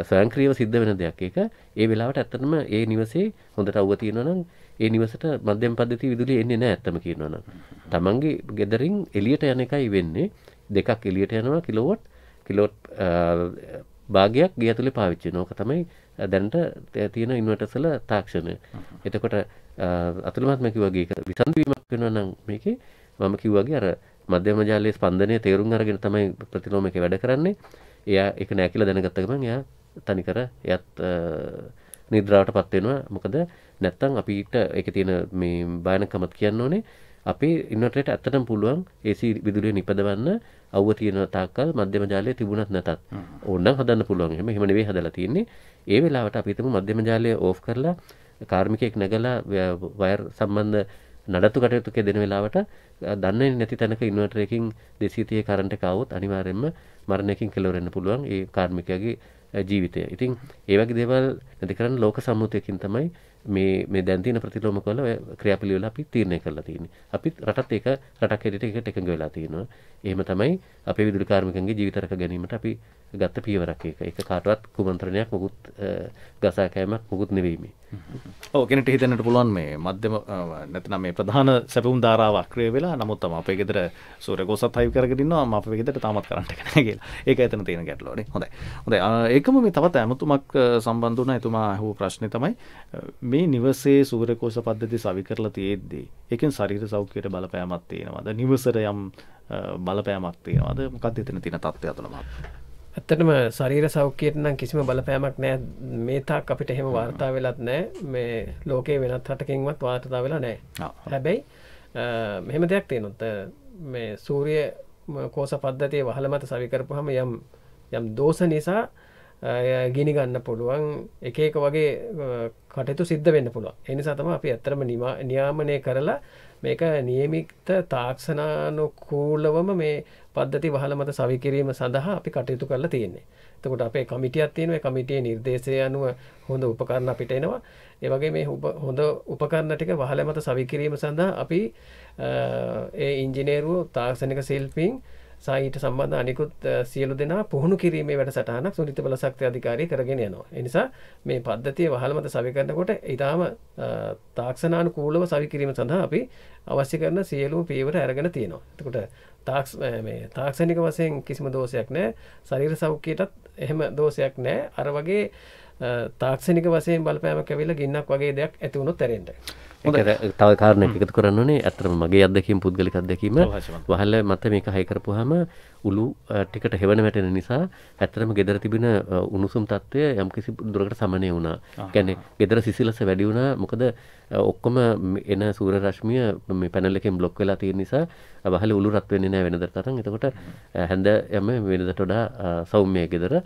ස්වයංක්‍රීයව සිද්ධ වෙන දෙයක්. ඒක ඒ වෙලාවට ඇත්තටම ඒ නිවසේ හොඳට අවුව තියෙනවා නම් ඒ නිවසට මධ්‍යම පද්ධතිය විදුලිය එන්නේ නැහැ ඇත්තම කියනවා නම්. තමන්ගේ ගෙදරින් එළියට යන එකයි වෙන්නේ. දෙකක් එළියට යනවා කිලෝවොට් භාගයක් ගේ ඇතුලේ පාවිච්චි වෙනවා. ඕක තමයි දැනට තියෙන ඉන්වර්ටර්ස් වල තාක්ෂණය. එතකොට අතුලමත් මම කිව්වා වගේ විසන්ධි වීමක් වෙනවා නම් මේකේ මම කිව්වා වගේ අර මධ්‍යම ජාලයේ ස්පන්දනය තේරුම් අරගෙන තමයි ප්‍රතිලෝමයක වැඩ කරන්නේ. එයා ඒක නෑ කියලා දැනගත්ත ගමන් එයා තනිකර එයත් නිද්‍රාවටපත් වෙනවා. මොකද නැත්තම් අපිට ඒකේ තියෙන මේ භයානකමත් කියන්න ඕනේ අපේ ඉන්වර්ටරේට ඇත්තටම පුළුවන් AC විදුලිය නිපදවන්න අවුව තියෙන තාක්කල් මධ්‍යම ජාලය තිබුණත් නැතත් ඕනනම් හදන්න පුළුවන්. එහෙම නෙවෙයි හදලා තියෙන්නේ. ඒ වෙලාවට අපි හිතමු මධ්‍යම ජාලය ඕෆ් කරලා කාර්මිකයෙක් නැගලා වයර් සම්බන්ධ නඩත්තු කටයුතු කෙදෙන වෙලාවට දන්නේ නැති තැනක ඉන්වර්ටර් එකකින් 230 කරන්ට් එක આવොත් අනිවාර්යයෙන්ම මරණයකින් කෙලවර වෙන්න පුළුවන් ඒ කාර්මිකයාගේ ජීවිතය. ඉතින් ඒ වගේ දේවල් නැති කරන්න ලෝක සම්මුතියකින් තමයි මේ දැන් තියෙන ප්‍රතිලෝමක වල ක්‍රියාපිළිවෙල අපි තීරණය කරලා තියෙන්නේ. අපි රටත් ඒක රටක් හැටියට ඒකට එකඟ වෙලා තියෙනවා. එහෙම තමයි අපේ විදුලි කාර්මිකයන්ගේ ජීවිත රැක ගැනීමට අපි ගත්ත පියවරක් ඒක. ඒක කාටවත් කුමන්ත්‍රණයක් මොකුත් ගසා කෑමක් මොකුත් නෙවෙයි මේ. ඔව් කෙනෙක්ට හිතන්නට පුළුවන් මේ මධ්‍යම නැත්නම් මේ ප්‍රධාන සැපුම් ධාරාව අක්‍රිය වෙලා නමුත් තමයි අපේ ගෙදර සූර්යගෝසත් හයිව් කරගෙන ඉන්නවා අපේ ගෙදරට තාමත් කරන්ට් එක නැහැ කියලා. ඒක එතන තියෙන ගැටලුවනේ. හොඳයි. ඒකම මේ තවත් ඇමතුමක් සම්බන්ධ වුණා. එතුමා අහුව ප්‍රශ්නේ තමයි මේ නිවසේ සූර්යකෝෂ පද්ධතිය සවි කරලා තියෙද්දී ඒකෙන් ශරීර සෞඛ්‍යයට බලපෑමක් තියෙනවද? නිවසට යම් බලපෑමක් තියෙනවද? මොකක්ද එතන තියෙන තත්ත්වය අතලම? ඇත්තටම ශරීර සෞඛ්‍යයට නම් කිසිම බලපෑමක් නැහැ. මේ තාක් අපිට එහෙම වාර්තා වෙලත් නැහැ. මේ ලෝකේ වෙනත් රටකින්වත් වාර්තා වෙලා නැහැ. හැබැයි මෙහෙම දෙයක් තියෙනොත් මේ සූර්ය කෝෂ පද්ධතියේ වහල මත සවි කරපුවාම යම් දෝෂ නිසා ගිනි ගන්න පුළුවන් එක වගේ කටයුතු සිද්ධ වෙන්න පුළුවන්. ඒ නිසා තමයි අපි ඇත්තටම නියාමනය කරලා මේක නියමිත තාක්ෂණානුකූලවම මේ පද්ධති වහල මත සවි කිරීම සඳහා අපි කටයුතු කරලා තියෙන්නේ. එතකොට අපේ කමිටියක් තියෙනවා. ඒ කමිටියේ නිර්දේශය අනුව හොඳ උපකරණ අපිට එනවා. ඒ වගේ මේ හොඳ උපකරණ ටික වහල මත සවි කිරීම සඳහා අපි ඒ ඉංජිනේරුවෝ තාක්ෂණික ශිල්පීන් සාහිත්‍ය සම්බන්ධ අනිකුත් සියලු දෙනා පුහුණු කිරීමේ වැඩසටහනක් සුනිත බලශක්ති අධිකාරිය කරගෙන යනවා. ඒ නිසා මේ පද්ධතිය වහල මත සවි කරනකොට ඊටාම තාක්ෂණානුකූලව සවි කිරීම සඳහා අපි අවශ්‍ය කරන සියලුම පියවර අරගෙන තියෙනවා. එතකොට තාක්ෂණික වශයෙන් කිසිම දෝෂයක් නැහැ. ශරීර සෞඛ්‍යයටත් එහෙම දෝෂයක් නැහැ. අර වගේ තාක්ෂණික වශයෙන් බලපෑමක් ඇවිල්ලා ගින්නක් වගේ දෙයක් ඇති වුණොත් ඇරෙන්න. තව කාරණයක් එකතු කරන්න ඕනේ. අත්‍තරම මගේ අත්දැකීම පුද්ගලික අත්දැකීම වහල මත මේක හයි කරපුවාම උළු ටිකට හෙවණ වැටෙන නිසා ඇත්තටම ගෙදර තිබෙන උණුසුම් තත්ත්වය යම්කිසි දුරකට සමනය වුණා. කියන්නේ ගෙදර සිසිලස වැඩි වුණා. මොකද ඔක්කොම එන සූර්ය රශ්මිය මේ පැනල් එකෙන් බ්ලොක් වෙලා තියෙන නිසා වහල උළු රත් වෙන්නේ නැහැ වෙනදට තරම්. එතකොට හැන්ද යම වෙනදට වඩා සෞම්‍යයි ගෙදර.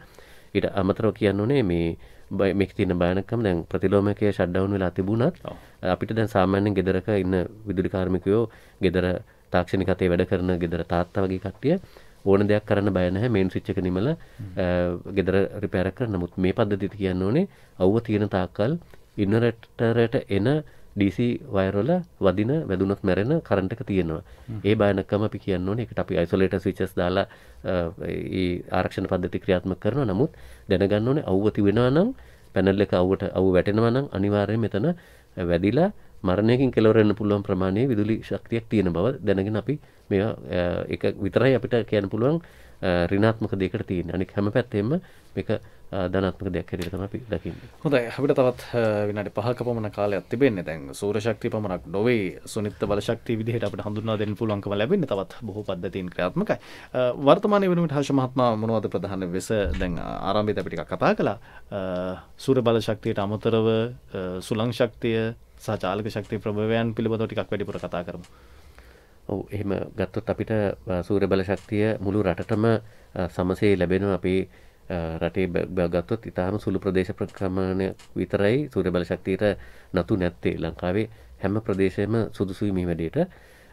ඊට අමතරව කියන්න ඕනේ මේ මේක තියෙන බයනකම දැන් ප්‍රතිලෝමකයේ ෂට්ඩවුන් වෙලා තිබුණත් අපිට දැන් සාමාන්‍යයෙන් ගෙදරක ඉන්න විදුලි කාර්මිකයෝ ගෙදර තාක්ෂණික අතේ වැඩ කරන ගෙදර තාත්තා වගේ කට්ටිය ඕන දෙයක් කරන්න බය නැහැ මේන් ස්විච් එක නිමලා ගෙදර රිපෙයාර් කරන්න. නමුත් මේ පද්ධතියට කියන්න ඕනේ අවුව තියෙන තාක්කල් ඉන්වර්ටරයට එන DC වයර් වල වදින වැදුනොත් මැරෙන කරන්ට් එක තියෙනවා. ඒ බයනකම අපි කියන්න ඕනේ ඒකට අපි අයිසොලේටර් ස්විචස් දාලා ඒ ආරක්ෂණ පද්ධති ක්‍රියාත්මක කරනවා. නමුත් දැනගන්න ඕනේ අවුව තිබෙනවා නම් පැනල් එක අවුව වැටෙනවා නම් අනිවාර්යයෙන් මෙතන වැදිලා මරණයකින් කෙලවර වෙන්න පුළුවන් ප්‍රමාණයේ විදුලි ශක්තියක් තියෙන බව දැනගෙන අපි මේවා එක විතරයි අපිට කියන්න පුළුවන් ඍණාත්මක දෙයකට තියෙන්නේ. අනික හැම පැත්තෙම මේක ධනාත්මක දෙයක් හැටියට තමයි අපි දකින්නේ. හොඳයි අපිට තවත් විනාඩි 5ක පමණ කාලයක් තිබෙන්නේ. දැන් සූර්ය ශක්තිය පමණක් නොවේ සුනිත්ත බල ශක්තිය විදිහට අපිට හඳුන්වා දෙන්න පුළුවන්කම ලැබෙන්නේ තවත් බොහෝ පද්ධතීන් ක්‍රියාත්මකයි. වර්තමානයේ වෙනුවට හර්ෂ මහත්මයා මොනවද ප්‍රධාන වෙස දැන් ආරම්භයේදී අපි ටිකක් කතා කළා. සූර්ය බල ශක්තියට අමතරව සුළං ශක්තිය සහ චාලක ශක්තිය ප්‍රභවයන් පිළිබඳව ටිකක් වැඩිපුර කතා කරමු. ඔව් එහෙම ගත්තොත් අපිට සූර්ය බල ශක්තිය මුළු රටටම සමසේ ලැබෙනවා. අපේ රටේ ගත්තොත් ඉතාම සුළු ප්‍රදේශ ප්‍රක්‍රමණය විතරයි සූර්ය බල ශක්තියට නතු නැත්තේ. ලංකාවේ හැම ප්‍රදේශයම සුදුසුයි මේ වැඩේට.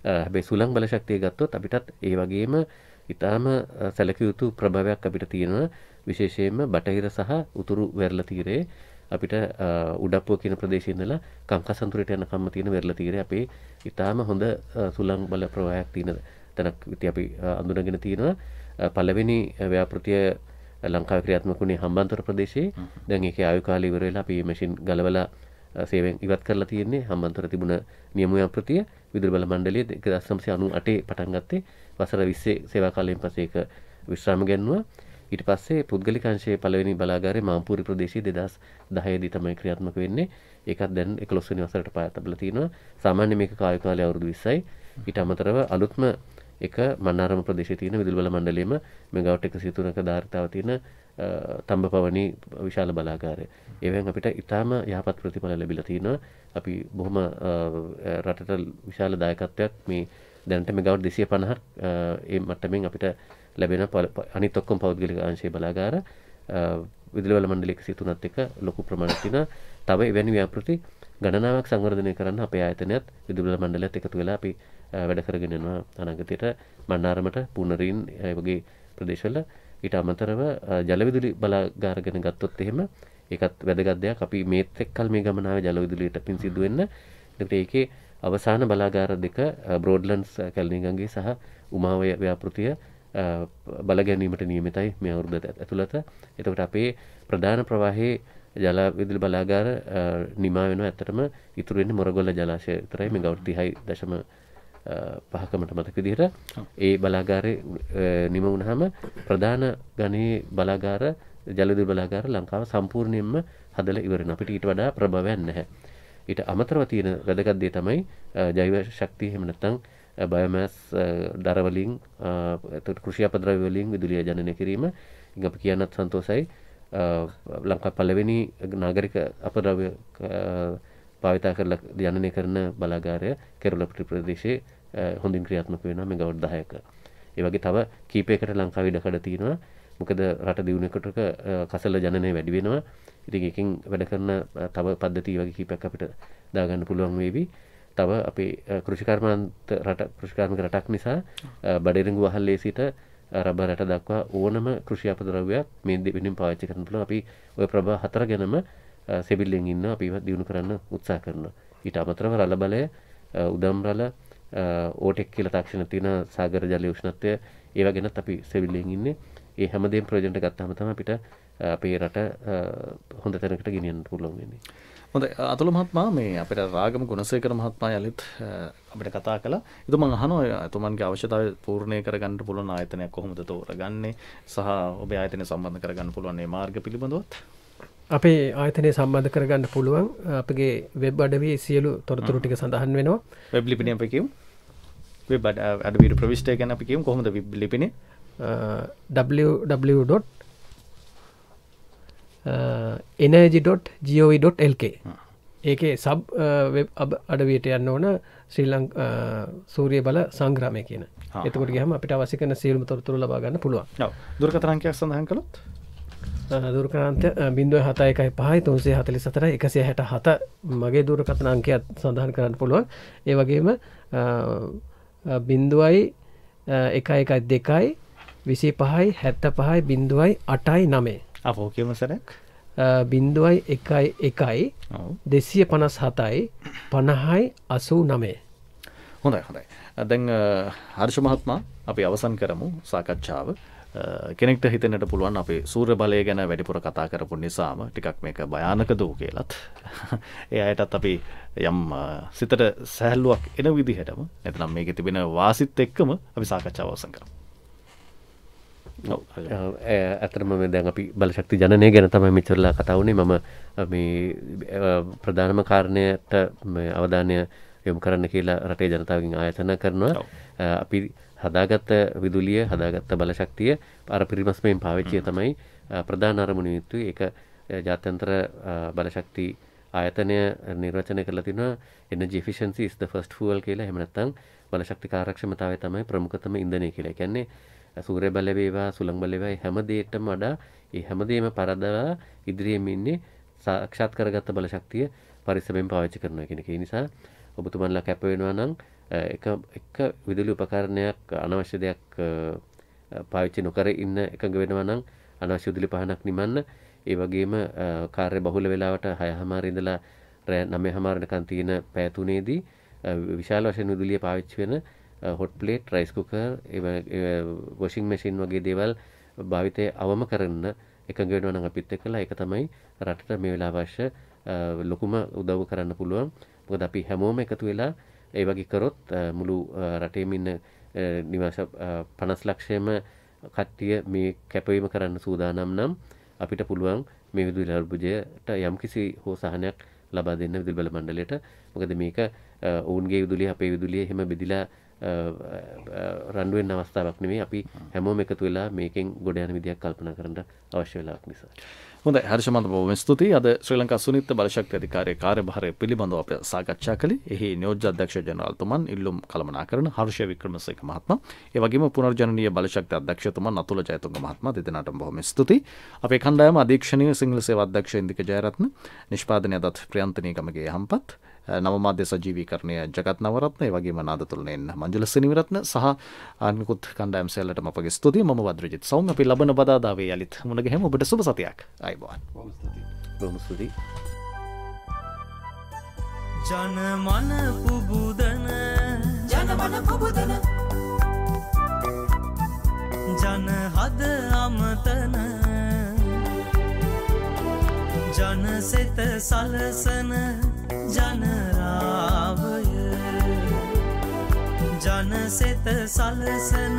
හැබැයි සුළං බල ශක්තිය ගත්තොත් අපිටත් ඒ වගේම ඉතාම සැලකිය යුතු ප්‍රභවයක් අපිට තියෙනවා. විශේෂයෙන්ම බටහිර සහ උතුරු වෙරළ තීරයේ අපිට උඩප්පුව කියන ප්‍රදේශයේ ඉඳලා කංකසන්තුරට යන කම්ම තියෙන වෙරළ තීරයේ අපේ ඉතාම හොඳ සුළං බල ප්‍රවාහයක් තියෙන තැනක් ඉතින් අපි අඳුනගෙන තියෙනවා. පළවෙනි ව්‍යාපෘතිය ලංකාවේ ක්‍රියාත්මක වුණේ හම්බන්තොට ප්‍රදේශයේ. දැන් ඒකේ ආයු කාලය ඉවර වෙලා අපි මැෂින් ගලවලා සේවයෙන් ඉවත් කරලා තියෙන්නේ. හම්බන්තොට තිබුණ නියම ව්‍යාපෘතිය විදුලි බල මණ්ඩලයේ 1998 පටන් ගත්තේ. වසර 20 සේවා කාලයෙන් පස්සේ ඒක විශ්‍රාම ගැන්නුවා. ඊට පස්සේ පුද්ගලික අංශයේ පළවෙනි බලාගාරය මාම්පූරි ප්‍රදේශයේ 2010 දී තමයි ක්‍රියාත්මක වෙන්නේ. ඒකත් දැන් 11 වෙනි වසරට පාය තබලා තිනවා. සාමාන්‍ය මේක කාර්ය කාලය අවුරුදු 20යි. ඊට අමතරව අලුත්ම එක මන්නාරම ප්‍රදේශයේ තියෙන විදුලි බල මණ්ඩලයේම මෙගාවට් 103ක ධාරිතාව තියෙන තඹපවණි විශාල බලාගාරය. ඒවෙන් අපිට ඊටාම යහපත් ප්‍රතිඵල ලැබිලා තිනවා. අපි බොහොම රටට විශාල දායකත්වයක් මේ දැනට මෙගාවට් 250ක් ඒ මට්ටමින් අපිට ලැබෙන අනිත් ඔක්කොම පෞද්ගලික අංශයේ බලාගාර විදුලි බල මණ්ඩල 103ත් එක්ක ලොකු ප්‍රමාණයක් තියෙනවා. තව එවැනි ව්‍යාපෘති ගණනාවක් සංවර්ධනය කරන්න අපේ ආයතනයත් විදුලි බල මණ්ඩලයත් එකතු වෙලා අපි වැඩ කරගෙන යනවා. අනාගතයට මන්නාරමට පුනරින් ඒ වගේ ප්‍රදේශවල ඊට අමතරව ජල විදුලි බලාගාර ගැන ගත්තොත් එහෙම ඒකත් වැදගත් දෙයක්. අපි මේත් එක්කල් මේ ගමන ආවේ ජල විදුලියට පින් සිදු වෙන්න. ඒකට ඒකේ අවසාන බලාගාර දෙක බ්‍රෝඩ්ලන්ඩ්ස් කැලණිගඟේ සහ උමාවය ව්‍යාපෘතිය බල ගැනීමට නියමිතයි මේ අවුරුද්ද ඇතුළත. එතකොට අපේ ප්‍රධාන ප්‍රවාහයේ ජල විදුලි බලාගාර නිමා වෙනවා. ඇත්තටම ඉතුරු වෙන්නේ මොරගොල්ල ජලාශය විතරයි මෙගාවට් 30.5කමට මතක විදිහට. ඒ බලාගාරේ නිම වුණාම ප්‍රධාන ගණයේ බලාගාර ජල විදුලි බලාගාර ලංකාව සම්පූර්ණයෙන්ම හදලා ඉවර වෙනවා. අපිට ඊට වඩා ප්‍රභවයක් නැහැ. ඊට අමතරව තියෙන වැදගත් දේ තමයි ජෛව ශක්තිය එහෙම නැත්නම් බයෝමෑස් දර වලින් එතකොට කෘෂි අපද්‍රව්‍ය වලින් විදුලිය ජනනය කිරීම. ඉතින් අපි කියන්නත් සන්තෝෂයි ලංකාවේ පළවෙනි නාගරික අපද්‍රව්‍ය භාවිතා කරලා ජනනය කරන බලාගාරය කෙරළපිටිය ප්‍රදේශයේ හොඳින් ක්‍රියාත්මක වෙනවා මෙගාවට් 10ක. ඒ වගේ තව කීපයකට ලංකාවේ ඉඩකඩ තියෙනවා. මොකද රට දියුණුවකට කසල ජනනය වැඩි වෙනවා. ඉතින් එකකින් වැඩ කරන තව පද්ධති වගේ කීපයක් අපිට දාගන්න පුළුවන් වේවි. තව අපේ කෘෂිකාර්මික රටක් නිසා බඩිරංගු වහල්ලේ සිට රබර් රට දක්වා ඕනම කෘෂි අපද්‍රව්‍යයක් මේ දෙවිනින් පාවිච්චි කරන්න පුළුවන්. අපි ওই ප්‍රභා 4 ගැනම සෙබිල්ලෙන් ඉන්න අපි දිනු කරන්න උත්සාහ කරනවා. ඊට අමතරව රළ බලය, උදම් රළ, ඕටෙක් කියලා තාක්ෂණ තියෙන සාගර ජලයේ උෂ්ණත්වය ඒවා ගැනත් අපි සෙබිල්ලෙන් ඉන්නේ. ඒ හැමදේම ප්‍රයෝජනට ගත්තාම තමයි අපිට අපේ රට හොඳ තැනකට ගෙනියන්න පුළුවන් වෙන්නේ. හොඳයි අතුල මහත්මයා මේ අපිට රාගම ගුණසේකර මහත්මයා යලිත් අපිට කතා කළා. ඒක මම අහනවා එතුමන්ගේ අවශ්‍යතාවය පූර්ණේ කරගන්න පුළුවන් ආයතනයක් කොහොමද තෝරගන්නේ සහ ඔබේ ආයතනය සම්බන්ධ කරගන්න පුළුවන් මේ මාර්ග පිළිබඳවත්? අපේ ආයතනය සම්බන්ධ කරගන්න පුළුවන් අපගේ වෙබ් අඩවියේ සියලු තොරතුරු ටික සඳහන් වෙනවා. වෙබ් ලිපිනේ අපි කියමු. වෙබ් අඩවියේ ප්‍රවිෂ්ඨය ගැන අපි කියමු. කොහොමද වෙබ් ලිපිනේ? www.energy.gov.lk ඒකේ සබ් වෙබ් අඩවියට යන්න ඕන ශ්‍රී ලංකා සූර්ය බල සංග්‍රාමය කියන. එතකොට ගියාම අපිට අවශ්‍ය කරන සියලුම තොරතුරු ලබා ගන්න පුළුවන්. ඔව්. දුරකථන අංකයක් සඳහන් කළොත් දුරකථන 0715347 මගේ දුරකථන අංකයත් සඳහන් කරන්න පුළුවන්. ඒ වගේම 0.112 25 75 0.8 අපෝ කියමු සරක් 0.11 257 50 89. හොඳයි හොඳයි. දැන් හර්ෂ මහත්මයා අපි අවසන් කරමු සාකච්ඡාව. කෙනෙක්ට හිතෙන්නට පුළුවන් අපි සූර්ය බලය ගැන වැඩිපුර කතා කරපු නිසාම ටිකක් මේක භයානක දෝ කියලත් ඒ අයටත් අපි යම් සිතට සැහැල්ලුවක් එන විදිහටම නැත්නම් මේකේ තිබෙන වාසිත් එක්කම අපි සාකච්ඡාව අවසන් කරමු. ඇත්තටම මේ දැන් අපි බලශක්ති ජනනය ගැන තමයි මෙච්චරලා කතා වුණේ. මම මේ ප්‍රධානම කාරණයට මේ අවධානය යොමු කරන්න කියලා රටේ ජනතාවගෙන් ආයතන කරනවා. අපි හදාගත්ත විදුලිය හදාගත්ත බලශක්තිය අර පිරිමස්මෙන් පාවිච්චිය තමයි ප්‍රධාන අරමුණ යුතුයි. ඒක ජාත්‍යන්තර බලශක්ති ආයතනය නිර්වචනය කරලා තිනවා energy efficiency is the first fuel කියලා. එහෙම නැත්නම් බලශක්ති කාර්යක්ෂමතාවය තමයි ප්‍රමුඛතම ඉන්ධනය කියලා. ඒ කියන්නේ සූර්ය බල වේවා සුළං බල වේවා හැම දෙයකටම වඩා ඒ හැමදේම පරදවා ඉදිරියෙන් ඉන්නේ සාක්ෂාත් කරගත්ත බලශක්තිය පරිස්සමෙන් පාවිච්චි කරනවා කියන එක. ඒ නිසා ඔබතුමන්ලා කැප වෙනවා නම් එක විදුලි උපකරණයක් අනවශ්‍ය දෙයක් පාවිච්චි නොකර ඉන්න එකඟ වෙනවා නම් අනවශ්‍ය විදුලි පහනක් නිමන්න. ඒ වගේම කාර්ය බහුල වෙලාවට 6:00 ඉඳලා රෑ 9:00 වෙනකන් තියෙන පැය 3ේදී විශාල වශයෙන් විදුලිය පාවිච්චි වෙන hot plate, rice cooker, washing machine වගේ දේවල් භාවිතය අවම කරන්න එකඟ වෙනවා නම් අපිත් එක්කලා ඒක තමයි රටට මේ වෙලාව අවශ්‍ය ලොකුම උදව් කරන්න පුළුවන්. මොකද අපි හැමෝම එකතු වෙලා ඒ වගේ කරොත් මුළු රටේම ඉන්න නිවාස 50 ලක්ෂයම කට්ටිය මේ කැපවීම කරන්න සූදානම් නම් අපිට පුළුවන් මේ විදුලි අර්බුදයට යම්කිසි හෝ සහනයක් ලබා දෙන්න විදුලි බල මණ්ඩලයට. මොකද මේක ඔවුන්ගේ විදුලිය අපේ විදුලිය එහෙම බෙදිලා රණ්ඩු වෙන අවස්ථාවක් නෙමෙයි. අපි හැමෝම එකතු වෙලා මේකෙන් ගොඩ යන විදියක් කල්පනා කරන්න අවශ්‍ය වෙලාවක් නිසා. හොඳයි හර්ෂ මහත්මයා බොහොම ස්තුතියි. අද ශ්‍රී ලංකා සුනිත්ත බලශක්ති අධිකාරියේ කාර්යභාරය පිළිබඳව අපි සාකච්ඡා කළේ. එහි නියෝජ්‍ය අධ්‍යක්ෂ ජනරාල්තුමන් ඉල්ලුම් කළමනාකරන හර්ෂ වික්‍රමසිංහ මහත්මයා. ඒ වගේම පුනර්ජනනීය බලශක්ති අධ්‍යක්ෂතුමන් අතුල ජයතුංග මහත්මයා දෙදෙනාටම බොහොම ස්තුතියි. අපේ කණ්ඩායම අධීක්ෂණීය සිංහල සේවා අධ්‍යක්ෂ ඉන්දික ජයරත්න, නිෂ්පාදනය අදත් ප්‍රියන්තනී ගමගේ හම්පත්, නව මාධ්‍ය සජීවීකරණය ජගත් නවරත්න, ඒ වගේම නාදතුලනෙන් මංජුල සෙනවිරත්න සහ අනිකුත් කණ්ඩායම් සෙල්ලටම අපගේ ස්තුතියි. මම වද්‍රජිත් සෞම්‍ය. අපි ලබන බදාදාවේ යලිත් මුණ ගැහෙමු. ඔබට සුබ සතියක්. ආයුබෝවන්. බොහොම ස්තුතියි. ජනමන පුබුදන ජනහද අමතන ජනසෙත සලසන ජනරාවය ජනසෙත සලසන